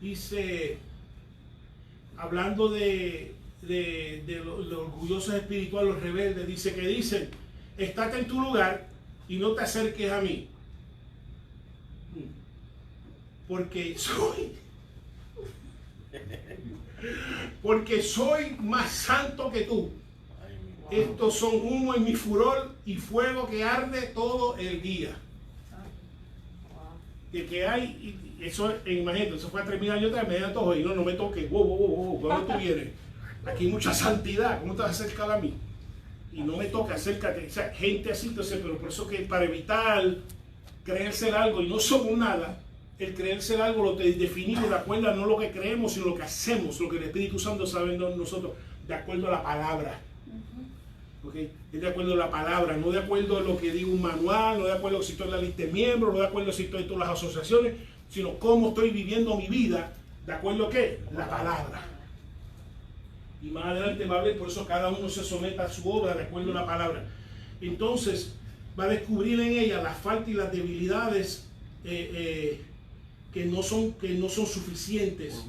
dice, hablando de los orgullosos espirituales, los rebeldes, dice que dicen, estate en tu lugar y no te acerques a mí, porque soy más santo que tú. Estos son humo en mi furor y fuego que arde todo el día. Que hay, eso, imagínate, eso fue a terminar yo también, y no me toques, ¿cuándo tú vienes? Aquí hay mucha santidad, ¿cómo te vas a acercar a mí? Y no me toca, acércate. O sea, gente así, entonces, pero por eso que para evitar creerse algo y no somos nada, el creerse algo lo definimos de acuerdo a no lo que creemos, sino lo que hacemos, lo que el Espíritu Santo sabe en nosotros, de acuerdo a la palabra. Okay. Es de acuerdo a la palabra, no de acuerdo a lo que diga un manual, no de acuerdo a si estoy en la lista de miembros, no de acuerdo a si estoy en todas las asociaciones, sino cómo estoy viviendo mi vida, de acuerdo a qué, la palabra. Y más adelante va a ver, por eso cada uno se someta a su obra de acuerdo a la palabra. Entonces va a descubrir en ella las faltas y las debilidades que no son suficientes.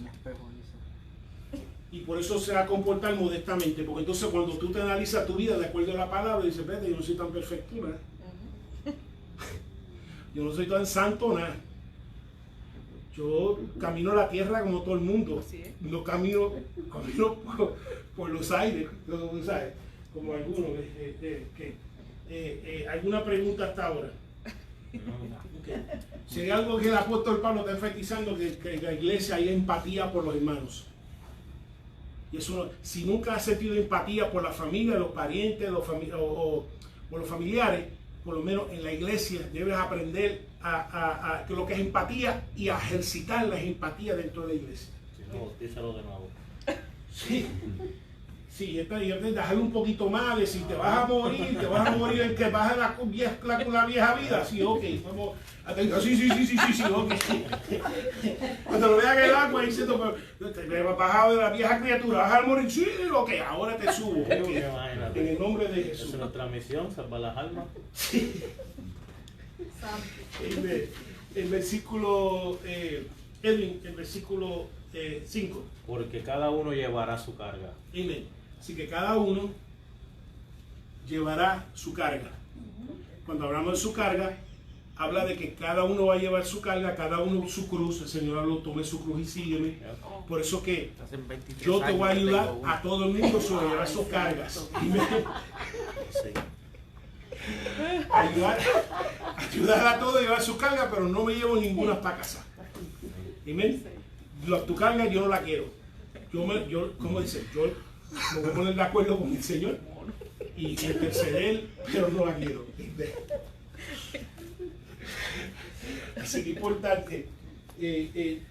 Y por eso se va a comportar modestamente, porque entonces cuando tú te analizas tu vida de acuerdo a la palabra, dices, vete, yo no soy tan perfecto, ¿verdad? Yo no soy tan santo, nada. Yo camino la tierra como todo el mundo. No camino por los aires, ¿no sabes? Como algunos. ¿Alguna pregunta hasta ahora? Okay. Si hay algo que el apóstol Pablo está enfatizando, que en la iglesia hay empatía por los hermanos. Y eso, si nunca has sentido empatía por la familia, los parientes o los familiares, por lo menos en la iglesia debes aprender a lo que es empatía y a ejercitar la empatía dentro de la iglesia. Si no, díselo de nuevo. Sí. Sí, dejarle un poquito más de si te vas a morir en que vas a la vieja vida. Sí, ok, vamos a tener, sí, ok. Cuando lo vean en el agua diciendo, te vas bajado de la vieja criatura, vas a morir, sí, ok, ahora te subo. Okay. En el nombre de Jesús. Esa es nuestra misión, salvar las almas. Sí. El versículo, Edwin, el versículo 5. Porque cada uno llevará su carga. Amén. Así que cada uno llevará su carga. Cuando hablamos de su carga, habla de que cada uno va a llevar su carga, cada uno su cruz. El Señor habló, tome su cruz y sígueme. Por eso que yo te voy a ayudar a todo el mundo sobre llevar sus cargas. Ayudar a todos a llevar su carga, pero no me llevo ninguna para casa. Amén. Tu carga yo no la quiero. Como dice, yo me voy a poner de acuerdo con el Señor y interceder, pero no la quiero. Así que importante,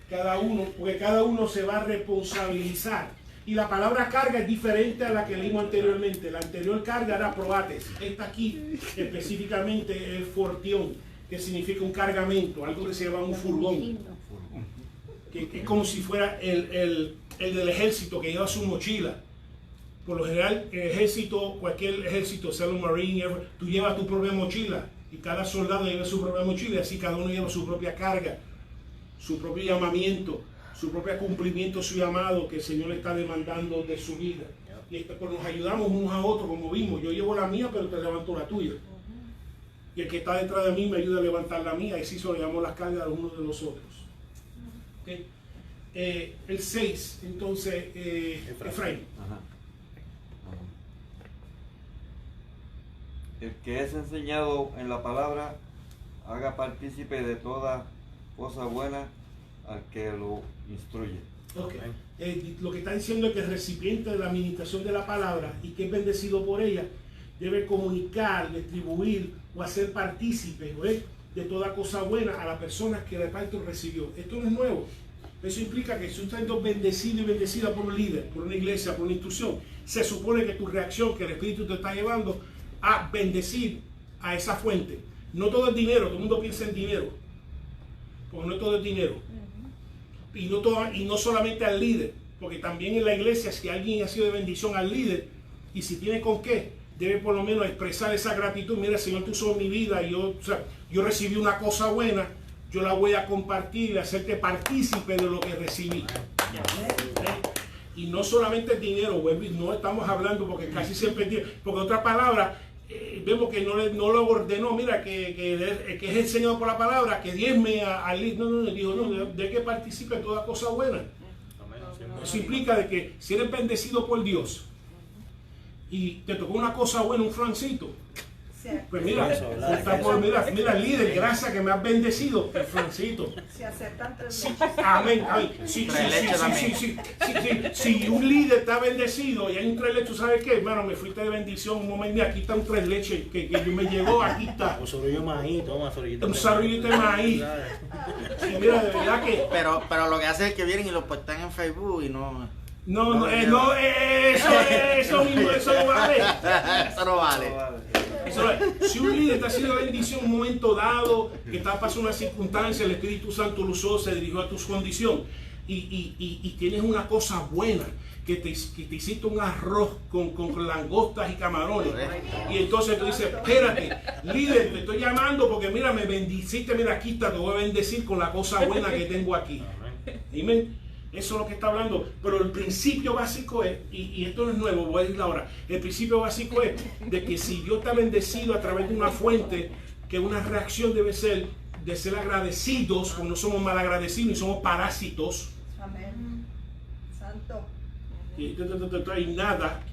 cada uno, porque cada uno se va a responsabilizar. Y la palabra carga es diferente a la que leímos anteriormente. La anterior carga era probates. Esta aquí específicamente es fortión, que significa un cargamento, algo que se llama un furgón. Que es como si fuera el del ejército que lleva su mochila. Por lo general, el ejército, cualquier ejército, sea un marine, tú llevas tu propia mochila y cada soldado lleva su propia mochila, y así cada uno lleva su propia carga, su propio llamamiento, su propio cumplimiento, su llamado que el Señor le está demandando de su vida. Y pues nos ayudamos unos a otros, como vimos. Yo llevo la mía, pero te levanto la tuya. Y el que está detrás de mí me ayuda a levantar la mía, y así solemos las cargas de unos de los otros. ¿Okay? El 6, entonces, Efraín. El que es enseñado en la palabra, haga partícipe de toda cosa buena al que lo instruye. Okay. Lo que está diciendo es que el recipiente de la administración de la palabra y que es bendecido por ella debe comunicar, distribuir o hacer partícipe de toda cosa buena a las personas que de parte recibió. Esto no es nuevo. Eso implica que si usted es bendecido y bendecida por un líder, por una iglesia, por una institución, se supone que tu reacción, que el Espíritu te está llevando a bendecir a esa fuente. No todo es dinero, todo el mundo piensa en dinero, porque no todo es dinero. Y no solamente al líder, porque también en la iglesia, si alguien ha sido de bendición al líder, y si tiene con qué, debe por lo menos expresar esa gratitud. Mira, Señor, tú usó mi vida, y yo recibí una cosa buena, yo la voy a compartir y hacerte partícipe de lo que recibí. Y no solamente el dinero, no estamos hablando, porque casi siempre es dinero, porque otra palabra, vemos que no lo ordenó, mira, que es enseñado por la palabra, que diezme al líder. No, dijo, no, de que participe en toda cosa buena. Eso implica de que si eres bendecido por Dios y te tocó una cosa buena, un francito, pues mira, mira, líder, gracias que me has bendecido, el francito. Si aceptan tres amén. Si un líder está bendecido y hay un tres leches, ¿sabes qué? Hermano, me fuiste de bendición un momento, mira, aquí está un tres leches que me llegó, aquí está. Un sorullo de maíz, toma, un sorullo de maíz. Sí, mira, de verdad que... Pero lo que hace es que vienen y lo postan en Facebook y no... Eso no vale. Eso no vale. Si un líder está haciendo bendición en un momento dado, que está pasando una circunstancia, el Espíritu Santo lo usó, se dirigió a tu condición, y tienes una cosa buena, que te hiciste un arroz con langostas y camarones, y entonces tú dices, espérate, líder, te estoy llamando porque mira, me bendiciste, mira, aquí está, te voy a bendecir con la cosa buena que tengo aquí. Amén. Eso es lo que está hablando, pero el principio básico es, y esto no es nuevo, voy a decirlo ahora, el principio básico es de que si Dios está bendecido a través de una fuente, que una reacción debe ser de ser agradecidos, como no somos mal agradecidos ni somos parásitos. Amén. Santo. Y nada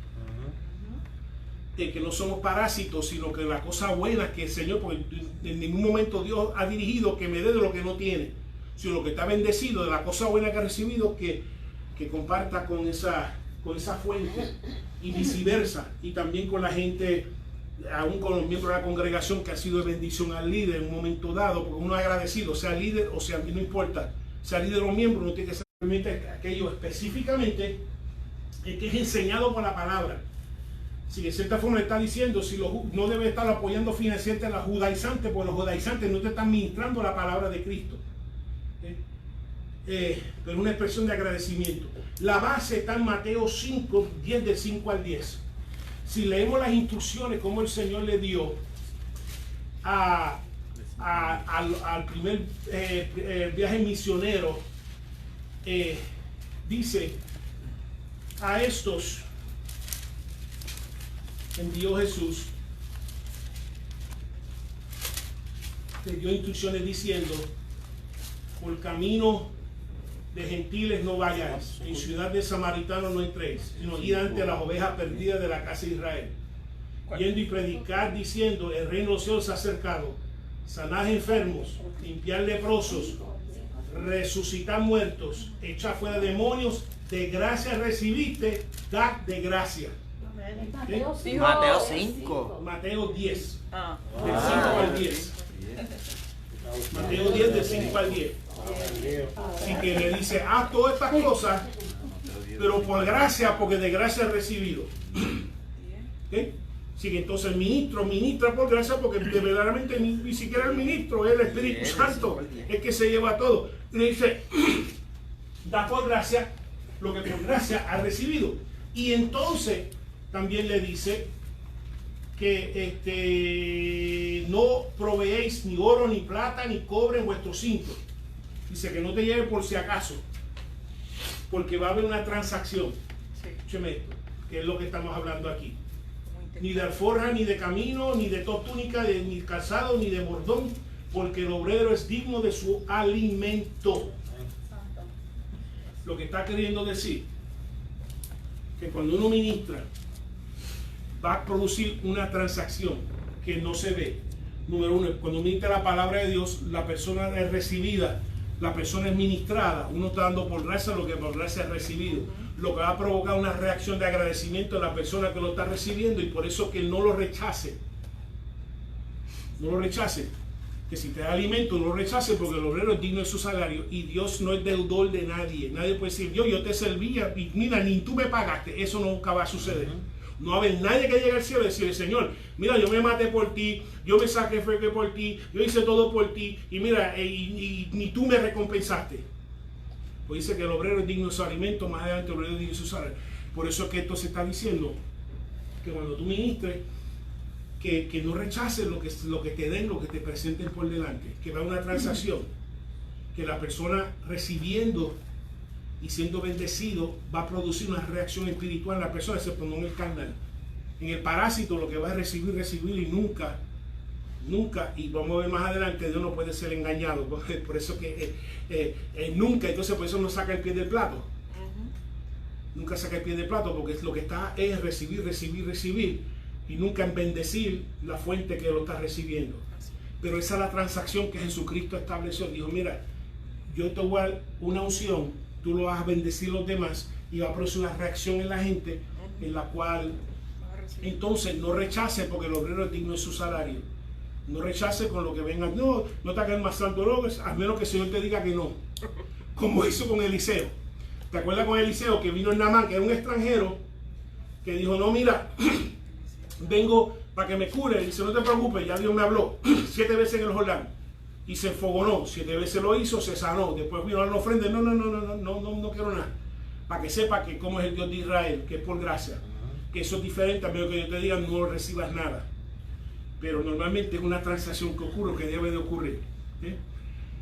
de que no somos parásitos, sino que la cosa buena que el Señor, porque en ningún momento Dios ha dirigido que me dé de lo que no tiene, sino lo que está bendecido, de la cosa buena que ha recibido, que comparta con esa fuente, y viceversa, y también con la gente, aún con los miembros de la congregación, que ha sido de bendición al líder en un momento dado, porque uno es agradecido, sea líder o sea, no importa, sea líder o miembro, no tiene que ser simplemente aquello específicamente que es enseñado por la palabra. Si de cierta forma le está diciendo, si no debe estar apoyando financieramente a los judaizantes, porque los judaizantes no te están ministrando la palabra de Cristo. Pero una expresión de agradecimiento. La base está en Mateo 5, 10 del 5 al 10. Si leemos las instrucciones como el Señor le dio al primer viaje misionero, dice: a estos envió Jesús, le dio instrucciones diciendo: por camino de gentiles no vayáis, en ciudad de samaritanos no entréis, sino id ante las ovejas perdidas de la casa de Israel, yendo y predicar diciendo: el reino de los cielos se ha acercado, sanad enfermos, limpiar leprosos, resucitar muertos, echar fuera demonios, de gracia recibiste, dad de gracia. Mateo 5. Mateo 5. Mateo 10, del 5 al 10. Mateo 10, del 5 al 10. Así que le dice: haz todas estas cosas, pero por gracia, porque de gracia he recibido. ¿Okay? Así que entonces el ministro ministra por gracia, porque verdaderamente ni siquiera el ministro, es el Espíritu Santo el que se lleva todo. Y le dice: da por gracia lo que por gracia ha recibido. Y entonces también le dice que no proveéis ni oro, ni plata, ni cobre en vuestros cintos. Dice que no te lleve por si acaso, porque va a haber una transacción. Escúcheme esto, que es lo que estamos hablando aquí. Ni de alforja, ni de camino, ni de túnica, ni calzado, ni de bordón, porque el obrero es digno de su alimento. Lo que está queriendo decir que cuando uno ministra, va a producir una transacción que no se ve. Número uno, cuando ministra la palabra de Dios, la persona es recibida, la persona es ministrada, uno está dando por gracia lo que por gracia ha recibido, lo que va a provocar una reacción de agradecimiento en la persona que lo está recibiendo, y por eso que no lo rechace. No lo rechace. Que si te da alimento, no lo rechace, porque el obrero es digno de su salario, y Dios no es deudor de nadie. Nadie puede decir: yo te servía y mira, ni tú me pagaste. Eso nunca va a suceder. No va a haber nadie que llegue al cielo y decirle: Señor, mira, yo me maté por ti, yo me sacrifiqué por ti, yo hice todo por ti, y mira, y ni tú me recompensaste. Pues dice que el obrero es digno de su alimento, más adelante el obrero es digno de su salario. Por eso es que esto se está diciendo, que cuando tú ministres, que no rechaces lo que te den, lo que te presenten por delante, que va a una transacción, que la persona recibiendo y siendo bendecido va a producir una reacción espiritual en la persona, excepto no en el carnal. En el parásito lo que va a recibir y nunca, y vamos a ver más adelante, Dios no puede ser engañado, por eso que nunca, entonces por eso no saca el pie del plato. Nunca saca el pie del plato, porque lo que está es recibir, y nunca en bendecir la fuente que lo está recibiendo. Pero esa es la transacción que Jesucristo estableció. Dijo: mira, yo te voy a dar una unción, tú lo vas a bendecir a los demás, y va a producir una reacción en la gente, en la cual entonces no rechace, porque el obrero es digno de su salario. No rechace con lo que venga. No te hagas más santo, a menos que el Señor te diga que no, como hizo con Eliseo. ¿Te acuerdas con Eliseo que vino el Naamán, que era un extranjero, que dijo: no, mira, vengo para que me cure? Y dice: no te preocupes, ya Dios me habló 7 veces en el Jordán, y se enfogonó, 7 veces lo hizo, se sanó. Después vino a la ofrenda: no quiero nada, para que sepa que cómo es el Dios de Israel, que es por gracia, que eso es diferente a menos que yo te diga no recibas nada. Pero normalmente es una transacción que ocurre, que debe de ocurrir,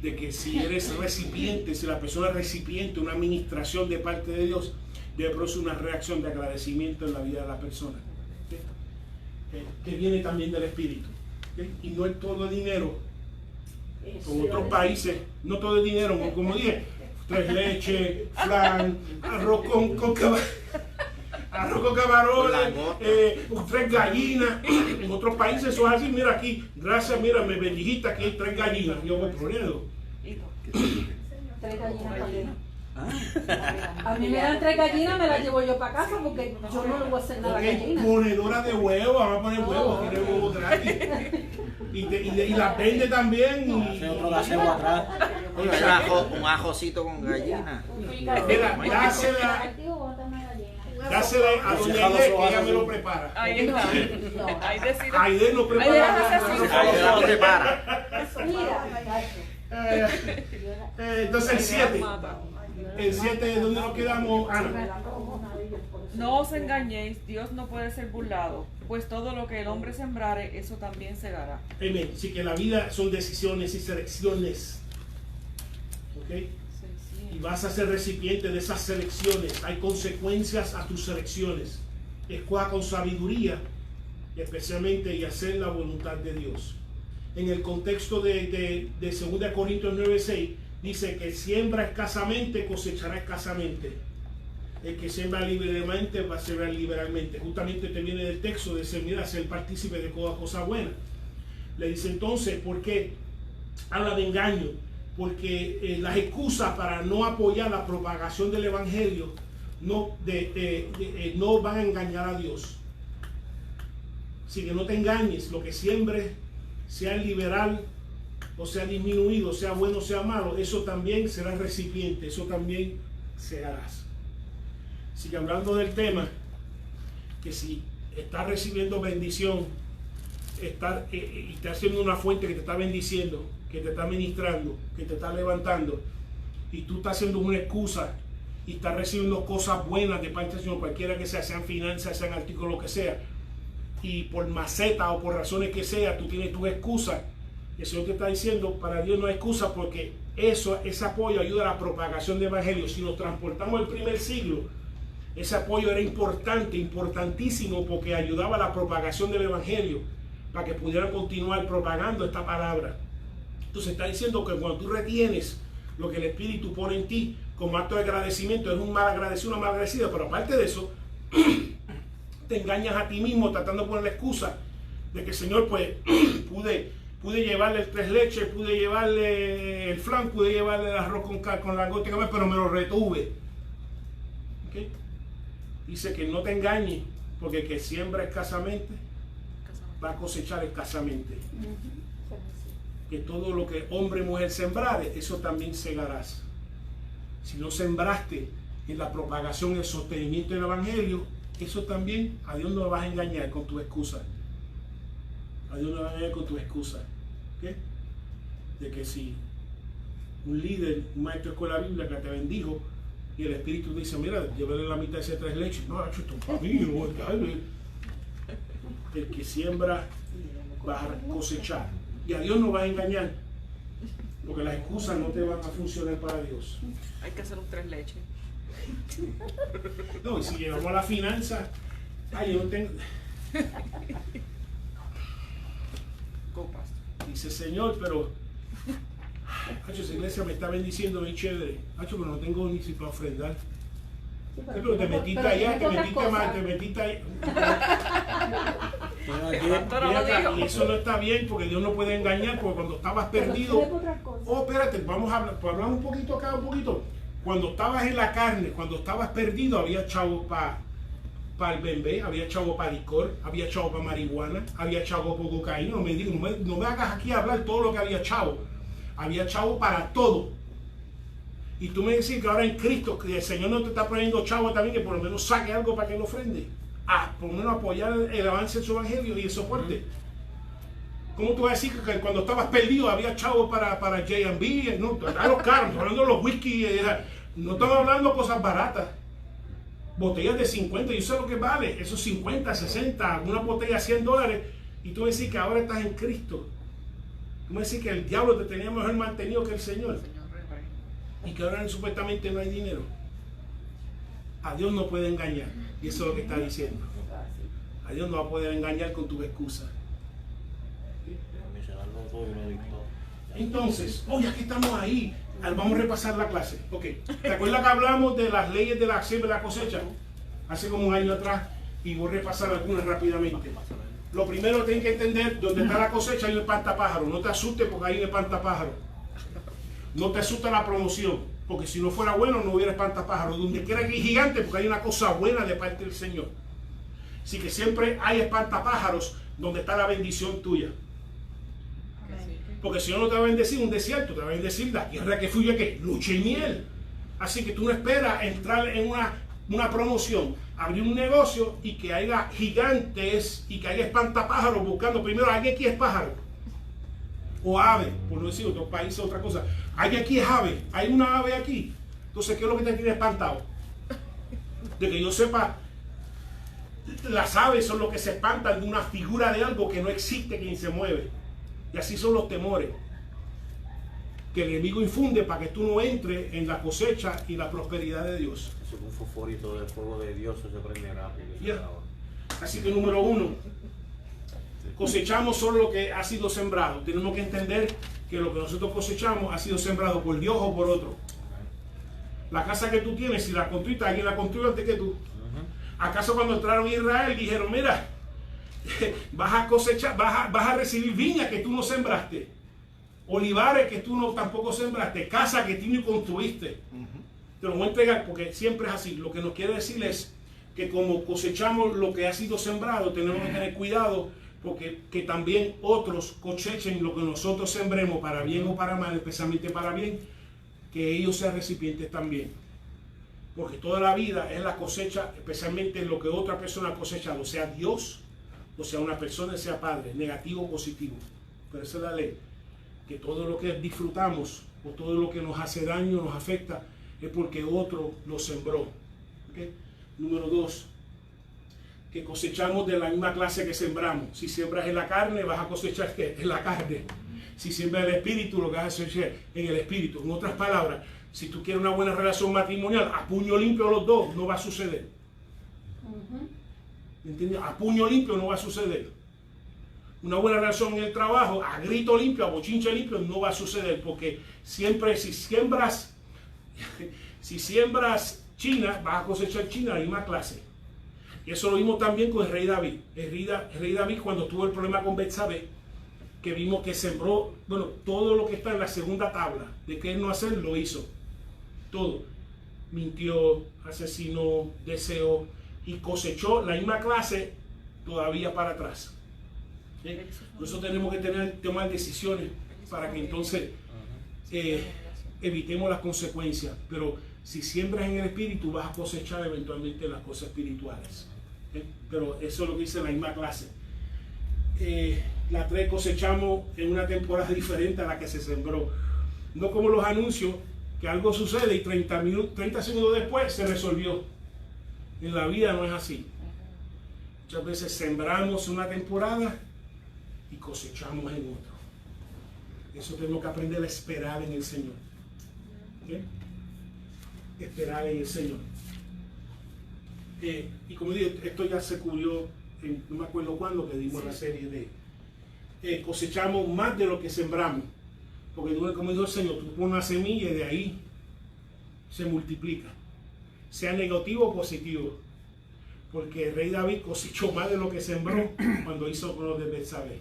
de que si eres recipiente, si la persona es recipiente, una administración de parte de Dios, debe producir una reacción de agradecimiento en la vida de la persona, que viene también del Espíritu. Y no es todo dinero, Con otros países, no todo el dinero, como dije, 3 leches, flan, arroz con camarones, 3 gallinas. En otros países eso es así, mira aquí, gracias, mira, me bendijiste, aquí hay 3 gallinas. Yo voy poniendo. 3 gallinas también. A mí me dan 3 gallinas, me las llevo yo para casa porque yo no le voy a hacer nada a la gallina. Ponedora de huevos, vamos a poner huevos, tiene huevos gratis. Y las vende también. Hace otro gazebo atrás. Un ajocito con gallina. Mira, dásela a doña Aide, que ella me lo prepara. Ahí está. Aide no prepara. Aide lo prepara. Entonces el 7. El 7 es donde nos quedamos, Ana. No os engañéis, Dios no puede ser burlado, pues todo lo que el hombre sembrare, eso también segará. Amén. Así que la vida son decisiones y selecciones. ¿Ok? Y vas a ser recipiente de esas selecciones. Hay consecuencias a tus selecciones. Escoja con sabiduría, especialmente, y hacer la voluntad de Dios. En el contexto de 2 Corintios 9:6, dice que siembra escasamente, cosechará escasamente. El que siembra liberalmente va a sembrar liberalmente. Justamente te viene del texto de ser partícipe de toda cosa buena. Le dice entonces, ¿por qué habla de engaño? Porque las excusas para no apoyar la propagación del evangelio no van a engañar a Dios. Así que no te engañes, lo que siembres, sea liberal o sea disminuido, sea bueno o sea malo, eso también será recipiente, eso también segarás. Así que hablando del tema, que si estás recibiendo bendición, y estás haciendo una fuente que te está bendiciendo, que te está ministrando, que te está levantando, y tú estás haciendo una excusa y estás recibiendo cosas buenas de parte del Señor, cualquiera que sea, sean finanzas, sean artículos, lo que sea, y por maceta o por razones que sea, tú tienes tus excusas. El Señor te está diciendo, para Dios no hay excusa, porque ese apoyo ayuda a la propagación del evangelio. Si nos transportamos al primer siglo, ese apoyo era importante, importantísimo, porque ayudaba a la propagación del evangelio, para que pudieran continuar propagando esta palabra. Entonces está diciendo que cuando tú retienes lo que el Espíritu pone en ti como acto de agradecimiento, eres un mal agradecido, una mal agradecida, pero aparte de eso, te engañas a ti mismo tratando de poner la excusa de que el Señor, pues, pude llevarle el 3 leches, pude llevarle el flan, pude llevarle el arroz con langosta, pero me lo retuve. ¿Okay? Dice que no te engañes, porque el que siembra escasamente va a cosechar escasamente. Que todo lo que hombre y mujer sembrare, eso también segarás. Si no sembraste en la propagación, el sostenimiento del evangelio, eso también a Dios no lo vas a engañar con tus excusas. A Dios no lo vas a engañar con tus excusas. ¿Okay? De que si un líder, un maestro de escuela bíblica que te bendijo y el Espíritu dice, mira, llévale la mitad de ese 3 leches. No, esto es para mí, no voy a darle. El que siembra va a cosechar. Y a Dios no vas a engañar, porque las excusas no te van a funcionar para Dios. Hay que hacer un 3 leches. No, y si llegamos a la finanza, yo no tengo. Copas. Dice Señor, pero esa iglesia me está bendiciendo muy chévere. Pero no tengo ni si para ofrendar. Pero te metiste allá, te metiste allá. Y eso no está bien, porque Dios no puede engañar, porque cuando estabas perdido. Espérate, vamos a hablar un poquito acá, un poquito. Cuando estabas en la carne, cuando estabas perdido, había chavo para el bembé, había chavo para licor, había chavo para marihuana, había chavo para cocaína. No me hagas aquí hablar todo lo que había chavo. Había chavo para todo. Y tú me decís que ahora en Cristo, que el Señor no te está poniendo chavo también, que por lo menos saque algo para que lo ofrende. Por lo menos apoyar el avance de su evangelio y el soporte. ¿Cómo tú vas a decir que cuando estabas perdido había chavo para J&B? No, a los caros, estamos hablando de los whisky, no estamos hablando de cosas baratas. Botellas de 50, yo sé lo que vale, esos 50, 60, una botella $100, y tú me decís que ahora estás en Cristo. Tú me decís que el diablo te tenía mejor mantenido que el Señor. Y que ahora supuestamente no hay dinero. A Dios no puede engañar. Y eso es lo que está diciendo. A Dios no va a poder engañar con tus excusas. Entonces, ya que estamos ahí, vamos a repasar la clase. Ok, ¿te acuerdas que hablamos de las leyes de la siembra y la cosecha? Hace como un año atrás, y voy a repasar algunas rápidamente. Lo primero que tienen que entender, donde está la cosecha hay un espantapájaro. No te asustes porque hay un espantapájaro. No te asusta la promoción, porque si no fuera bueno no hubiera espantapájaro. Donde quiera que hay gigante, porque hay una cosa buena de parte del Señor. Así que siempre hay espantapájaros donde está la bendición tuya. Porque si no, no te va a bendecir un desierto, te va a bendecir la tierra que fluye, que luche y miel. Así que tú no esperas entrar en una promoción, abrir un negocio y que haya gigantes y que haya espantapájaros buscando primero, ¿alguien aquí es pájaro? O ave, por no decir otro país otra cosa. ¿Alguien aquí es ave? ¿Hay una ave aquí? Entonces, ¿qué es lo que te tiene espantado? De que yo sepa, las aves son los que se espantan de una figura de algo que no existe, que ni se mueve. Y así son los temores que el enemigo infunde para que tú no entres en la cosecha y la prosperidad de Dios. Eso es un fosforito del fuego de Dios, se prende rápido. Yeah. Así que número 1, cosechamos solo lo que ha sido sembrado. Tenemos que entender que lo que nosotros cosechamos ha sido sembrado por Dios o por otro. La casa que tú tienes, si la construiste, alguien la construyó antes que tú. ¿Acaso cuando entraron a Israel dijeron, mira, vas a cosechar, vas a recibir viña que tú no sembraste, olivares que tú no tampoco sembraste, casa que tú no construiste? Te lo voy a entregar porque siempre es así. Lo que nos quiere decir es que como cosechamos lo que ha sido sembrado, tenemos que tener cuidado porque que también otros cosechen lo que nosotros sembremos, para bien o para mal, especialmente para bien, que ellos sean recipientes también. Porque toda la vida es la cosecha, especialmente lo que otra persona ha cosechado, sea Dios, o sea una persona, sea padre, negativo o positivo. Pero esa es la ley, que todo lo que disfrutamos o todo lo que nos hace daño, nos afecta, es porque otro lo sembró. ¿Okay? Número 2, que cosechamos de la misma clase que sembramos. Si siembras en la carne, vas a cosechar ¿qué? En la carne. Si siembras en el espíritu, lo que vas a cosechar en el espíritu. En otras palabras, si tú quieres una buena relación matrimonial, a puño limpio los dos, no va a suceder. ¿Entiendes? A puño limpio no va a suceder. Una buena relación en el trabajo, a grito limpio, a bochinche limpio, no va a suceder. Porque siempre si siembras China, vas a cosechar China, la misma clase. Y eso lo vimos también con el rey David. El rey David, cuando tuvo el problema con Betsabé, que vimos que sembró, bueno, todo lo que está en la segunda tabla, de qué no hacer, lo hizo. Todo. Mintió, asesinó, deseó y cosechó la misma clase todavía para atrás. ¿Sí? Por eso tenemos que tomar decisiones para que entonces evitemos las consecuencias. Pero si siembras en el espíritu, vas a cosechar eventualmente las cosas espirituales. ¿Sí? Pero eso es lo que dice la misma clase. La 3, cosechamos en una temporada diferente a la que se sembró. No como los anuncios, que algo sucede y 30 segundos después se resolvió. En la vida no es así. Muchas veces sembramos una temporada y cosechamos en otra. Eso tenemos que aprender a esperar en el Señor. ¿Okay? Esperar en el Señor. Y como digo, esto ya se cubrió, no me acuerdo cuándo, que dimos la serie de cosechamos más de lo que sembramos. Porque como dijo el Señor, tú pones una semilla y de ahí se multiplica. Sea negativo o positivo. Porque el rey David cosechó más de lo que sembró cuando hizo con los de Betsabé.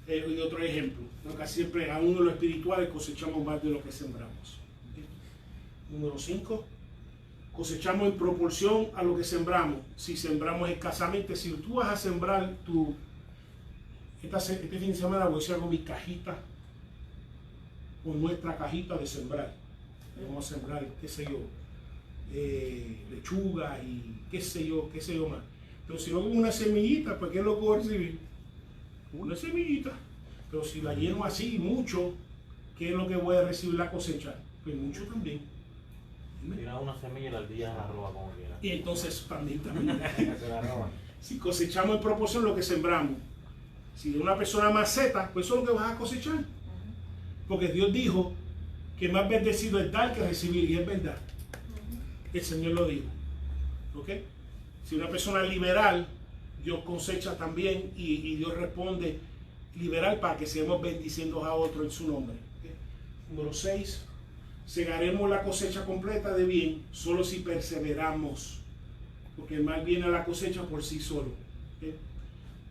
Y otro ejemplo, casi siempre aún en lo espiritual cosechamos más de lo que sembramos. Número 5, cosechamos en proporción a lo que sembramos. Si sembramos escasamente, si tú vas a sembrar este fin de semana voy a hacer algo mi cajita, con nuestra cajita de sembrar. Vamos a sembrar, qué sé yo, lechuga y qué sé yo más. Pero si no con una semillita, pues ¿qué es lo que voy a recibir? Una semillita. Pero si la lleno así mucho, ¿qué es lo que voy a recibir la cosecha? Pues mucho también. Tira una semilla y la aldea la roba como quiera. Y entonces también. Si cosechamos en proporción lo que sembramos. Si de una persona maceta, pues eso es lo que vas a cosechar. Porque Dios dijo que más bendecido es dar que recibir, y es verdad. El Señor lo dijo. ¿Ok? Si una persona es liberal, Dios cosecha también y Dios responde liberal para que sigamos bendiciendo a otros en su nombre. ¿Okay? Número 6, segaremos la cosecha completa de bien solo si perseveramos, porque el mal viene a la cosecha por sí solo. ¿Okay?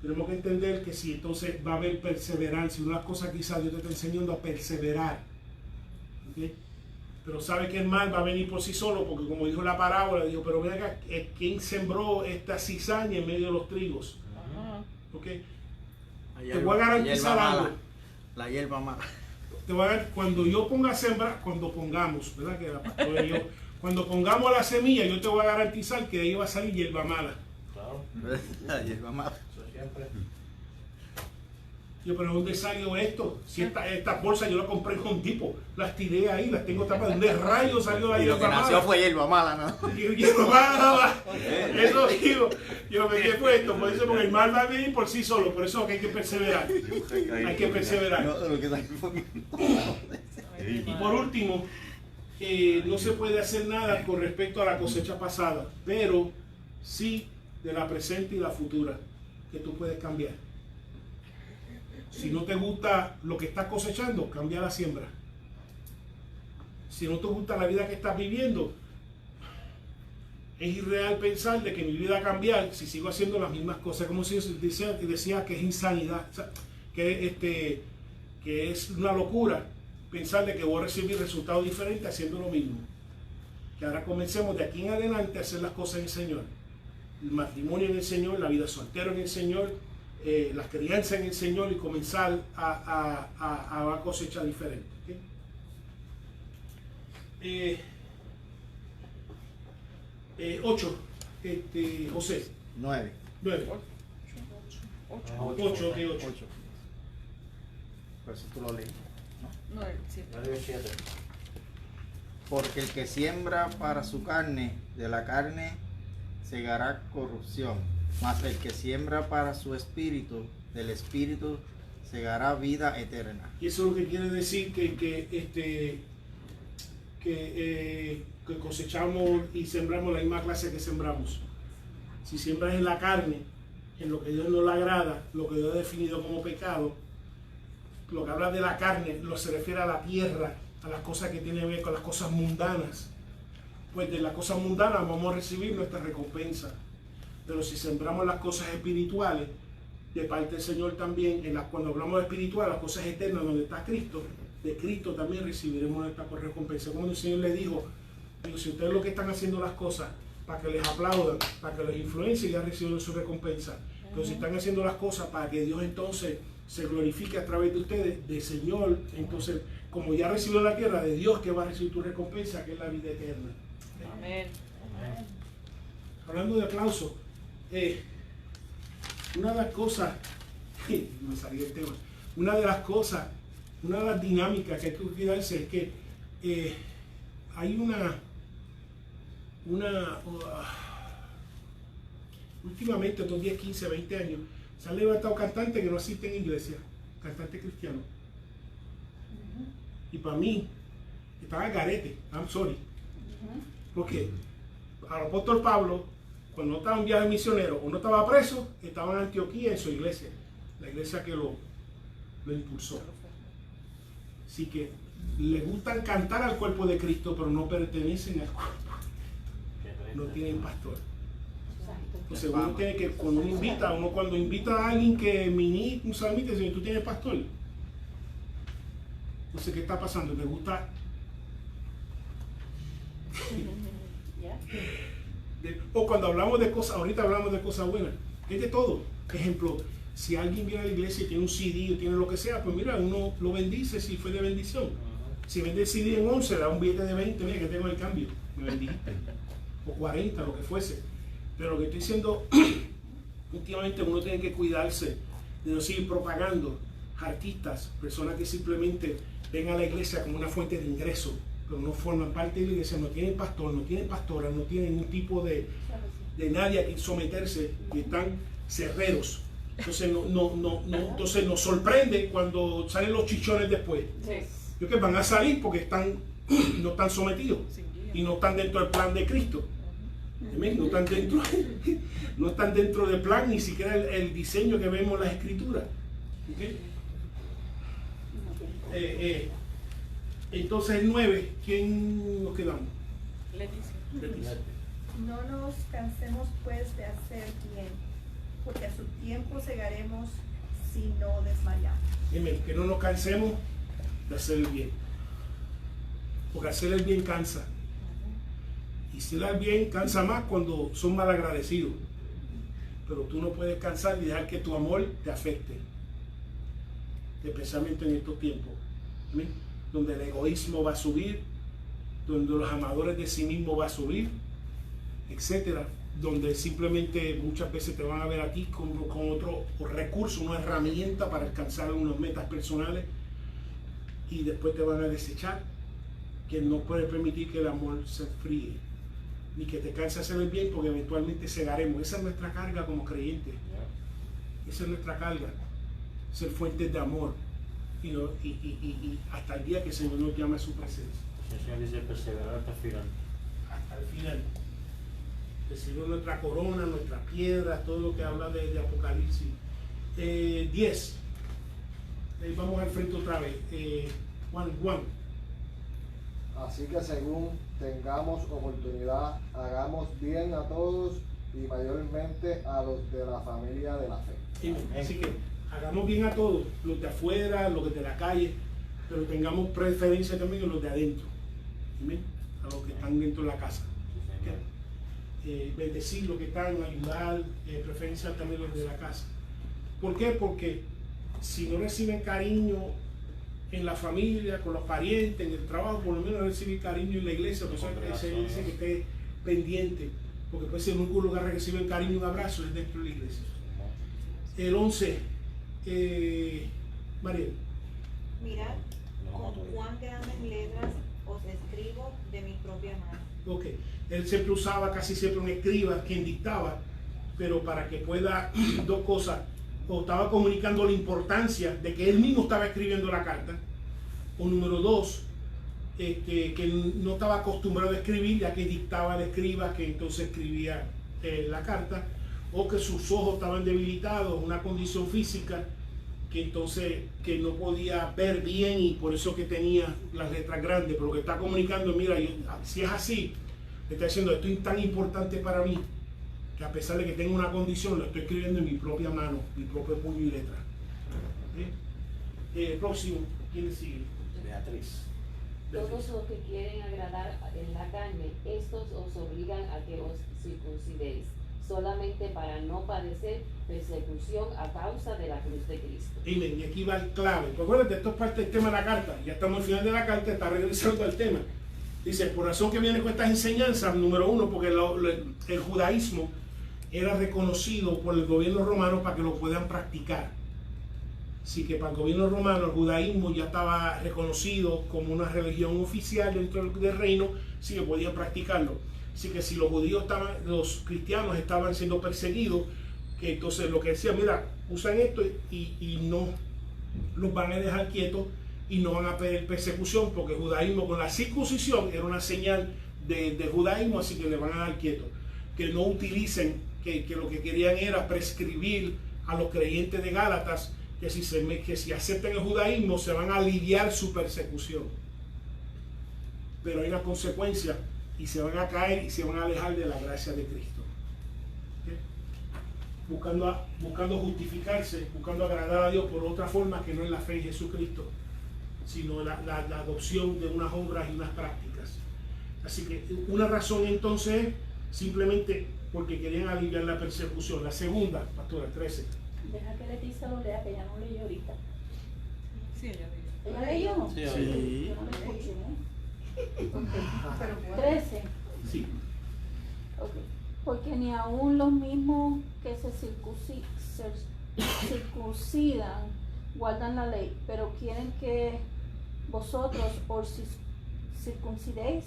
Tenemos que entender que si entonces va a haber perseverancia, una cosa quizás Dios te está enseñando a perseverar. ¿Okay? Pero sabe que el mal va a venir por sí solo, porque como dijo la parábola, dijo, pero mira acá, ¿quién sembró esta cizaña en medio de los trigos? ¿Okay? Te voy a garantizar algo. La hierba mala. Te voy a dar, cuando yo ponga a sembrar, cuando pongamos, ¿verdad? Que la pastora y yo, cuando pongamos la semilla, yo te voy a garantizar que de ahí va a salir hierba mala. Claro. La hierba mala. Eso siempre. Yo, pero ¿dónde salió esto? Si esta bolsa yo la compré en Home Depot, las tiré ahí, las tengo tapadas. ¿Dónde rayos salió la Y lo hierba que mala? nació fue hierba mala, ¿no? Hierba mala. Eso digo. Yo me quedé puesto, por eso, porque el mal va a venir por sí solo, por eso que hay que perseverar. Hay que perseverar. Y por último, no se puede hacer nada con respecto a la cosecha pasada, pero sí de la presente y la futura, que tú puedes cambiar. Si no te gusta lo que estás cosechando, cambia la siembra. Si no te gusta la vida que estás viviendo, es irreal pensar de que mi vida va a cambiar si sigo haciendo las mismas cosas. Como si decía que es insanidad, o sea, que es una locura pensar de que voy a recibir resultados diferentes haciendo lo mismo. Que ahora comencemos de aquí en adelante a hacer las cosas en el Señor. El matrimonio en el Señor, la vida soltero en el Señor, las crianzas en el Señor, y comenzar a cosechar diferente. ¿Okay? 8, José. 9. 9. 8. Por eso tú lo lees. No, el 7. Porque el que siembra para su carne, de la carne segará corrupción, mas el que siembra para su espíritu, del espíritu segará vida eterna. Y eso es lo que quiere decir que cosechamos y sembramos la misma clase que sembramos. Si siembras en la carne, en lo que Dios no le agrada, lo que Dios ha definido como pecado, lo que habla de la carne se refiere a la tierra, a las cosas que tienen que ver con las cosas mundanas. Pues de las cosas mundanas vamos a recibir nuestra recompensa. Pero si sembramos las cosas espirituales, de parte del Señor también, cuando hablamos de espiritual, las cosas eternas donde está Cristo, de Cristo también recibiremos nuestra recompensa. Como el Señor le dijo, si ustedes lo que están haciendo las cosas para que les aplaudan, para que les influencien, ya recibieron su recompensa. Pero si están haciendo las cosas para que Dios entonces se glorifique a través de ustedes, del Señor, entonces, como ya recibió la tierra, de Dios que va a recibir tu recompensa, que es la vida eterna. Amén. Hablando de aplauso, una de las cosas, me salí del tema, una de las dinámicas que hay que cuidarse es que hay últimamente, estos 10, 15, 20 años, se han levantado cantantes que no asisten a iglesia, cantantes cristianos. Y para mí, estaba garete, I'm sorry. Porque al apóstol Pablo, cuando no estaba en viaje misionero o no estaba preso, estaba en Antioquía en su iglesia, la iglesia que lo impulsó. Así que le gustan cantar al cuerpo de Cristo, pero no pertenecen al cuerpo. No tienen pastor. Entonces uno tiene que, cuando invita a alguien que ministra un salmista, dice, ¿tú tienes pastor? Entonces, ¿qué está pasando? Me gusta. O cuando hablamos de cosas, ahorita hablamos de cosas buenas, es de todo. Ejemplo, si alguien viene a la iglesia y tiene un CD o tiene lo que sea, pues mira, uno lo bendice si fue de bendición. Si vende el CD en 11, da un billete de 20, mira que tengo el cambio, me bendijiste. O 40, lo que fuese. Pero lo que estoy diciendo, últimamente uno tiene que cuidarse de no seguir propagando artistas, personas que simplemente ven a la iglesia como una fuente de ingreso, pero no forman parte de la iglesia, no tienen pastor, no tienen pastora, no tienen ningún tipo de nadie a quien someterse, y están cerreros. Entonces, entonces nos sorprende cuando salen los chichones después. Sí. Que van a salir porque no están sometidos y no están dentro del plan de Cristo. No están dentro del plan, ni siquiera el diseño que vemos en las escrituras. ¿Okay? Entonces el 9, ¿quién nos quedamos? Leticia. No nos cansemos pues de hacer bien, porque a su tiempo segaremos si no desmayamos. Amén. Que no nos cansemos de hacer el bien, porque hacer el bien cansa, y si el bien cansa más cuando son mal agradecidos, pero tú no puedes cansar y dejar que tu amor te afecte, especialmente en estos tiempos. Amén. Donde el egoísmo va a subir, donde los amadores de sí mismos va a subir, etcétera, donde simplemente muchas veces te van a ver a ti con otro recurso, una herramienta para alcanzar unas metas personales, y después te van a desechar, que no puede permitir que el amor se enfríe, ni que te canse hacer el bien, porque eventualmente cegaremos. Esa es nuestra carga como creyentes. Esa es nuestra carga, ser fuentes de amor, y hasta el día que el Señor nos llame a su presencia. El Señor dice perseverar hasta el final. Hasta el final. El Señor, nuestra corona, nuestra piedra, todo lo que habla de Apocalipsis. 10. Vamos al frente otra vez. Juan. Así que según tengamos oportunidad, hagamos bien a todos y mayormente a los de la familia de la fe. Así que hagamos bien a todos, los de afuera, los de la calle, pero tengamos preferencia también en los de adentro. Amén. A los que están dentro de la casa. Bendecir los que están, ayudar, preferencia también los de la casa. ¿Por qué? Porque si no reciben cariño en la familia, con los parientes, en el trabajo, por lo menos reciben cariño en la iglesia. Por eso se dice que esté pendiente, porque puede ser el único lugar que reciben cariño y un abrazo es dentro de la iglesia. El 11, María. Mirad con cuán grandes letras os escribo de mi propia mano. Ok, él siempre usaba casi siempre un escriba quien dictaba, pero para que pueda dos cosas, o estaba comunicando la importancia de que él mismo estaba escribiendo la carta, o número dos, que no estaba acostumbrado a escribir, ya que dictaba el escriba que entonces escribía la carta, o que sus ojos estaban debilitados, una condición física que entonces que no podía ver bien y por eso que tenía las letras grandes, pero que está comunicando, mira, si es así, le está diciendo, esto es tan importante para mí, que a pesar de que tengo una condición, lo estoy escribiendo en mi propia mano, mi propio puño y letra. Próximo, ¿quién sigue? Beatriz. Todos los que quieren agradar en la carne, estos os obligan a que os circuncidéis, solamente para no padecer persecución a causa de la cruz de Cristo. Amén. Y aquí va el clave. Pues acuérdate, esto es parte del tema de la carta. Ya estamos al final de la carta, está regresando al tema. Dice, por razón que viene con estas enseñanzas, número uno, porque el judaísmo era reconocido por el gobierno romano para que lo puedan practicar. Así que para el gobierno romano el judaísmo ya estaba reconocido como una religión oficial dentro del reino, así que podían practicarlo. Así que si los judíos los cristianos estaban siendo perseguidos, que entonces lo que decían, mira, usan esto y no los van a dejar quietos y no van a pedir persecución, porque el judaísmo con la circuncisión era una señal de judaísmo, así que le van a dar quietos. Que no utilicen, que lo que querían era prescribir a los creyentes de Gálatas que si aceptan el judaísmo se van a aliviar su persecución. Pero hay una consecuencia y se van a caer y se van a alejar de la gracia de Cristo. Buscando justificarse, buscando agradar a Dios por otra forma que no es la fe en Jesucristo, sino la adopción de unas obras y unas prácticas. Así que una razón entonces es simplemente porque querían aliviar la persecución. La segunda, pastora, 13. Deja que Leticia lo lea, que ella no leyó ahorita. Sí, ella leyó. ¿Ella leyó? Sí. Yo no la escuché, ¿eh? 13. Sí. Okay. Porque ni aun los mismos que se circuncidan guardan la ley, pero quieren que vosotros os circuncidéis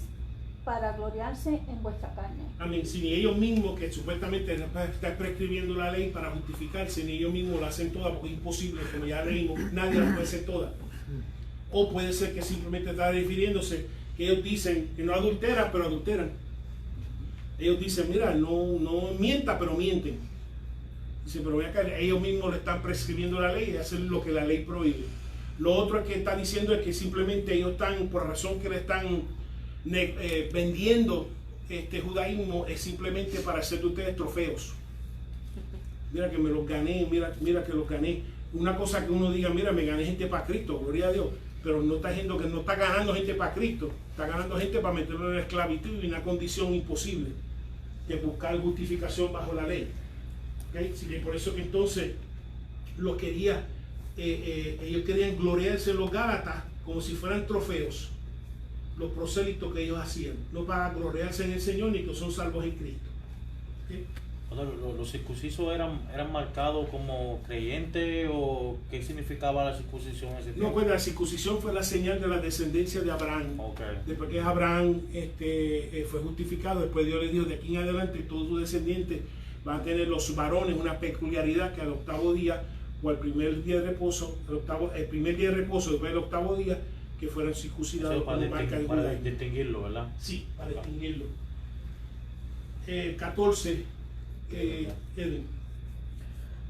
para gloriarse en vuestra carne. Amén. Si ni ellos mismos, que supuestamente están prescribiendo la ley para justificarse, ni ellos mismos la hacen toda, porque es imposible, como ya leímos, nadie la puede hacer toda. O puede ser que simplemente está refiriéndose que ellos dicen que no adulteran, pero adulteran. Ellos dicen, mira, no mienta, pero mienten. Dice, pero vean que ellos mismos le están prescribiendo la ley y hacen lo que la ley prohíbe. Lo otro que está diciendo es que simplemente ellos están, por razón que le están vendiendo este judaísmo, es simplemente para hacer de ustedes trofeos. Mira que me los gané, mira que los gané. Una cosa que uno diga, mira, me gané gente para Cristo, gloria a Dios, pero no está diciendo que no está ganando gente para Cristo, está ganando gente para meterlo en la esclavitud y una condición imposible, que buscar justificación bajo la ley. ¿Okay? Así que por eso que entonces ellos querían gloriarse en los Gálatas como si fueran trofeos, los prosélitos que ellos hacían, no para gloriarse en el Señor ni que son salvos en Cristo. ¿Okay? ¿Los circuncisos eran marcados como creyentes o qué significaba la circuncisión en ese tiempo? No, pues la circuncisión fue la señal de la descendencia de Abraham. Okay. Después que Abraham fue justificado, después Dios le dijo, de aquí en adelante todos tus descendientes van a tener los varones una peculiaridad que al octavo día o al primer día de reposo, el primer día de reposo después del octavo día, que fueran circuncidados como marca de para distinguirlo, ¿verdad? Sí, para distinguirlo. 14.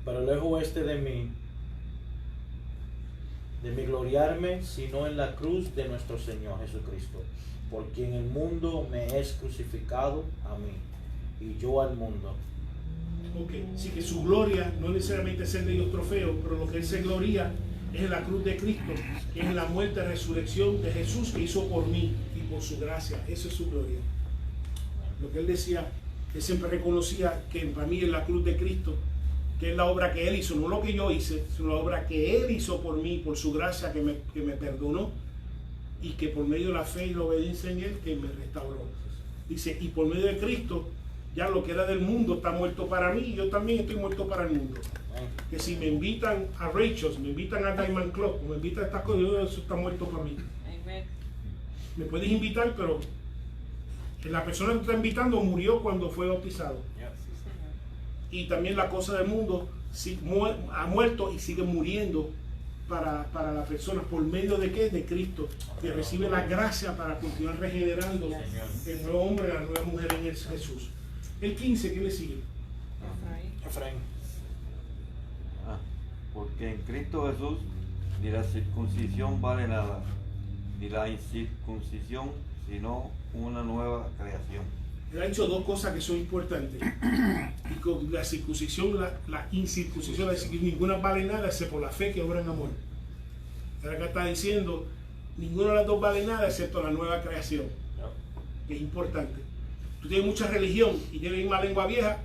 Pero lejos de mí gloriarme, sino en la cruz de nuestro Señor Jesucristo, por quien el mundo me es crucificado a mí, y yo al mundo. Ok, así que su gloria no necesariamente es ser de ellos trofeos, pero lo que él se gloria es en la cruz de Cristo, que es en la muerte y resurrección de Jesús que hizo por mí y por su gracia. Eso es su gloria. Lo que él decía, él siempre reconocía que para mí es la cruz de Cristo, que es la obra que él hizo, no lo que yo hice, sino la obra que él hizo por mí, por su gracia que me perdonó y que por medio de la fe y la obediencia en él que me restauró. Dice, y por medio de Cristo ya lo que era del mundo está muerto para mí y yo también estoy muerto para el mundo. Que si me invitan a Rachel's, me invitan a Diamond Club, o me invitan a estas cosas, eso está muerto para mí. Amen. Me puedes invitar, pero la persona que te está invitando murió cuando fue bautizado. Y también la cosa del mundo ha muerto y sigue muriendo para la persona. ¿Por medio de qué? De Cristo, que recibe la gracia para continuar regenerando el nuevo hombre, la nueva mujer en el Jesús. El 15, ¿qué le sigue? Efraín. Porque en Cristo Jesús ni la circuncisión vale nada, ni la incircuncisión, sino una nueva creación. Él ha dicho dos cosas que son importantes. Y con la circuncisión, la incircuncisión, ninguna vale nada excepto la fe que obra en amor. Ahora acá está diciendo, ninguna de las dos vale nada excepto la nueva creación. Que es importante. Tú tienes mucha religión y tienes una lengua vieja,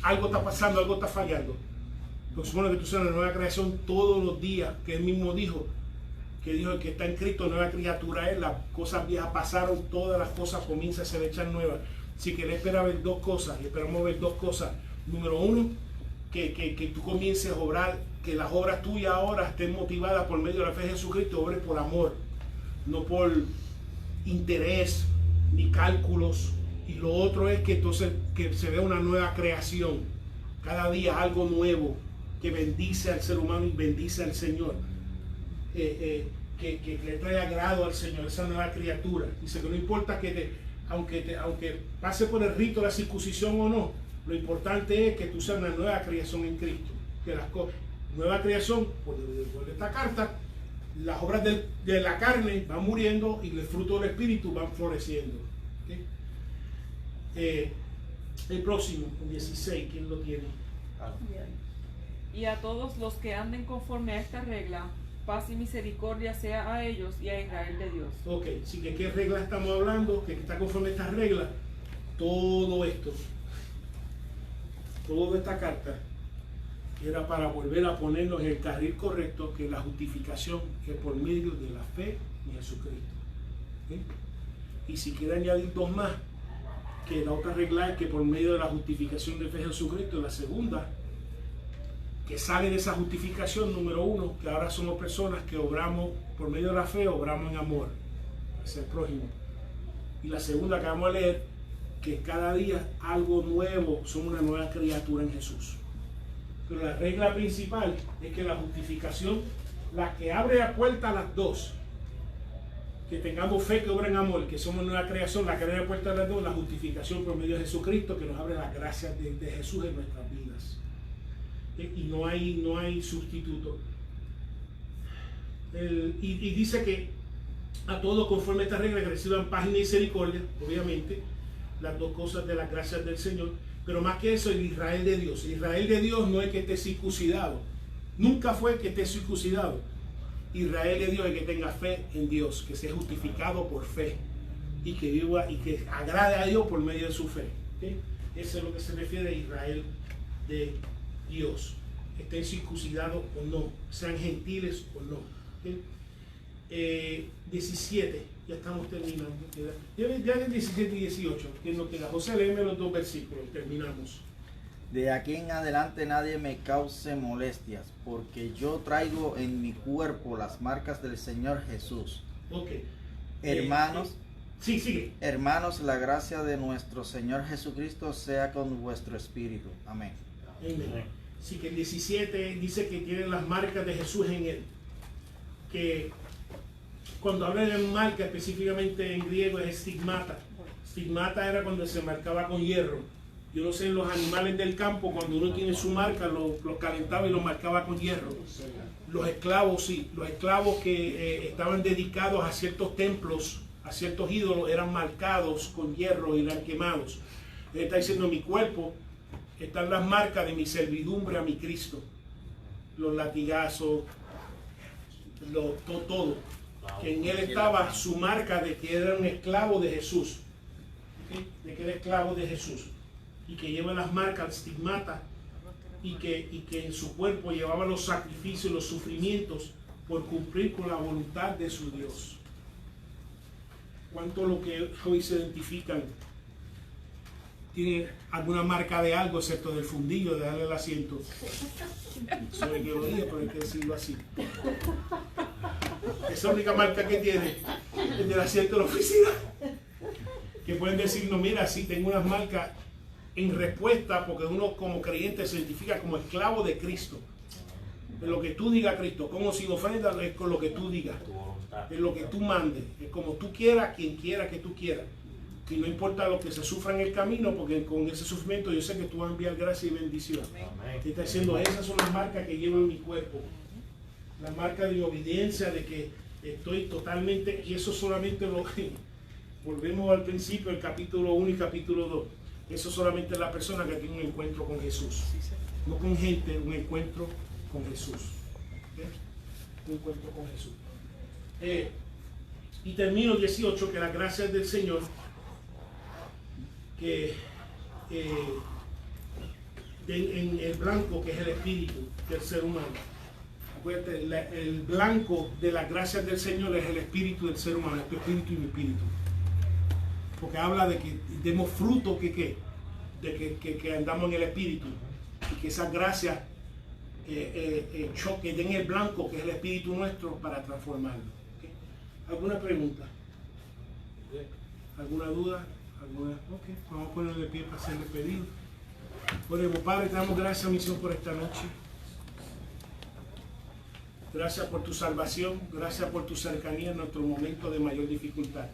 algo está pasando, algo está fallando. Porque supone que tú seas una nueva creación todos los días, que él mismo dijo, el que está en Cristo, nueva criatura es, las cosas viejas pasaron, todas las cosas comienzan a ser hechas nuevas. Así que él espera ver dos cosas, y esperamos ver dos cosas. Número uno, que tú comiences a obrar, que las obras tuyas ahora estén motivadas por medio de la fe de Jesucristo, obres por amor, no por interés ni cálculos. Y lo otro es que entonces que se vea una nueva creación, cada día algo nuevo, que bendice al ser humano y bendice al Señor. Que le trae agrado al Señor, esa nueva criatura. Dice que no importa aunque pase por el rito de la circuncisión o no, lo importante es que tú seas una nueva creación en Cristo. Que las cosas, nueva creación, por esta carta, las obras de la carne van muriendo y el fruto del Espíritu van floreciendo. ¿Okay? El próximo, 16, ¿quién lo tiene? Y a todos los que anden conforme a esta regla, paz y misericordia sea a ellos y a Israel de Dios. Ok, así que ¿qué regla estamos hablando? Que está conforme a estas reglas. Todo esto, toda esta carta, era para volver a ponernos en el carril correcto, que la justificación es por medio de la fe en Jesucristo. ¿Okay? Y si quiere añadir dos más, que la otra regla es que por medio de la justificación de fe en Jesucristo, la segunda, que sale de esa justificación, número uno, que ahora somos personas que obramos por medio de la fe, obramos en amor hacia el prójimo. Y la segunda que vamos a leer, que cada día algo nuevo, somos una nueva criatura en Jesús. Pero la regla principal es que la justificación, la que abre la puerta a las dos, que tengamos fe que obra en amor, que somos nueva creación, la que abre la puerta a las dos, la justificación por medio de Jesucristo, que nos abre las gracias de Jesús en nuestras vidas. y no hay sustituto. Y dice que a todos conforme a esta regla que reciban paz y misericordia, obviamente, las dos cosas de las gracias del Señor, pero más que eso, el Israel de Dios. El Israel de Dios no es que esté circuncidado, nunca fue que esté circuncidado. Israel de Dios es que tenga fe en Dios, que sea justificado por fe y que viva y que agrade a Dios por medio de su fe. ¿Okay? Eso es lo que se refiere a Israel de Dios, estén circuncidados o no, sean gentiles o no. ¿Okay? 17, ya estamos terminando. Ya de 17 y 18, que no queda. José, léeme los dos versículos, terminamos. De aquí en adelante nadie me cause molestias, porque yo traigo en mi cuerpo las marcas del Señor Jesús. Ok. Hermanos, sí, sigue. Hermanos, la gracia de nuestro Señor Jesucristo sea con vuestro espíritu. Amén. Amén. Sí, que el 17 dice que tiene las marcas de Jesús en él. Que cuando hablan de marca, específicamente en griego, es stigmata. Stigmata era cuando se marcaba con hierro. Yo no sé, en los animales del campo, cuando uno tiene su marca, los calentaba y los marcaba con hierro. Los esclavos, sí, los esclavos que estaban dedicados a ciertos templos, a ciertos ídolos, eran marcados con hierro y eran quemados. Él está diciendo, en mi cuerpo están las marcas de mi servidumbre a mi Cristo. Los latigazos, todo. Que en él estaba su marca de que era un esclavo de Jesús. ¿Okay? De que era esclavo de Jesús. Y que lleva las marcas, stigmata, y que en su cuerpo llevaba los sacrificios, los sufrimientos por cumplir con la voluntad de su Dios. ¿Cuánto lo que hoy se identifican tiene alguna marca de algo, excepto del fundillo, de darle el asiento? Sobre que lo diga, pero hay que decirlo así. Esa única marca que tiene es del asiento de la oficina. Que pueden decir, no, mira, sí, tengo unas marcas en respuesta, porque uno como creyente se identifica como esclavo de Cristo. De lo que tú digas, Cristo, como sin ofrenda, es con lo que tú digas, es lo que tú mandes, es como tú quieras, quien quiera que tú quieras. Y no importa lo que se sufra en el camino, porque con ese sufrimiento yo sé que tú vas a enviar gracia y bendición. Y está diciendo, esas son las marcas que llevo en mi cuerpo. La marca de obediencia, de que estoy totalmente, y eso solamente lo volvemos al principio, el capítulo 1 y capítulo 2. Eso solamente es la persona que tiene un encuentro con Jesús. No con gente, un encuentro con Jesús. ¿Okay? Un encuentro con Jesús. Y termino 18, que las gracias del Señor, que en el blanco, que es el espíritu del ser humano. Acuérdate, el blanco de las gracias del Señor es el espíritu del ser humano, es tu espíritu y mi espíritu. Porque habla de que demos fruto que andamos en el espíritu y que esas gracias choquen en el blanco, que es el espíritu nuestro, para transformarlo. ¿Okay? ¿Alguna pregunta? ¿Alguna duda? Okay. Vamos a ponerle de pie para hacerle pedido. Oremos. Padre, te damos gracias, mi Señor, por esta noche. Gracias por tu salvación, gracias por tu cercanía en nuestro momento de mayor dificultad.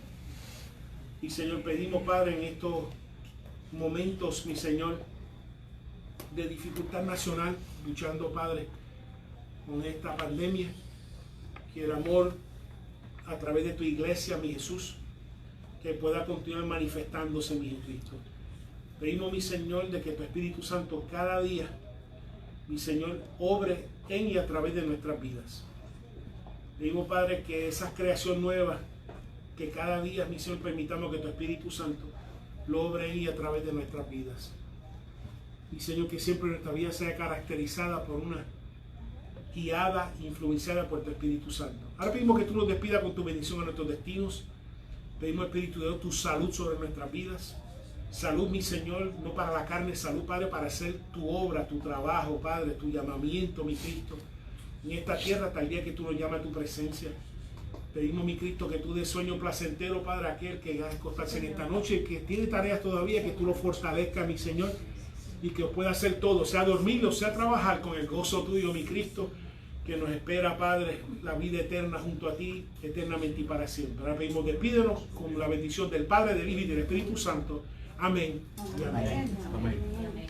Y Señor, pedimos, Padre, en estos momentos, mi Señor, de dificultad nacional, luchando, Padre, con esta pandemia, que el amor a través de tu iglesia, mi Jesús, que pueda continuar manifestándose, mi Cristo. Pedimos, mi Señor, de que tu Espíritu Santo cada día, mi Señor, obre en y a través de nuestras vidas. Pedimos, Padre, que esa creación nueva, que cada día, mi Señor, permitamos que tu Espíritu Santo lo obre en y a través de nuestras vidas. Y Señor, que siempre nuestra vida sea caracterizada por una guiada, influenciada por tu Espíritu Santo. Ahora pedimos que tú nos despidas con tu bendición a nuestros destinos. Pedimos, Espíritu de Dios, tu salud sobre nuestras vidas. Salud, mi Señor, no para la carne, salud, Padre, para hacer tu obra, tu trabajo, Padre, tu llamamiento, mi Cristo, en esta tierra hasta el día que tú nos llamas a tu presencia. Pedimos, mi Cristo, que tú des sueño placentero, Padre, aquel que va a acostarse en esta noche, que tiene tareas todavía, que tú lo fortalezcas, mi Señor, y que pueda hacer todo, sea dormir o sea trabajar con el gozo tuyo, mi Cristo, que nos espera, Padre, la vida eterna junto a ti, eternamente y para siempre. Ahora pedimos, despídenos con la bendición del Padre, del Hijo y del Espíritu Santo. Amén. Amén. Amén. Amén.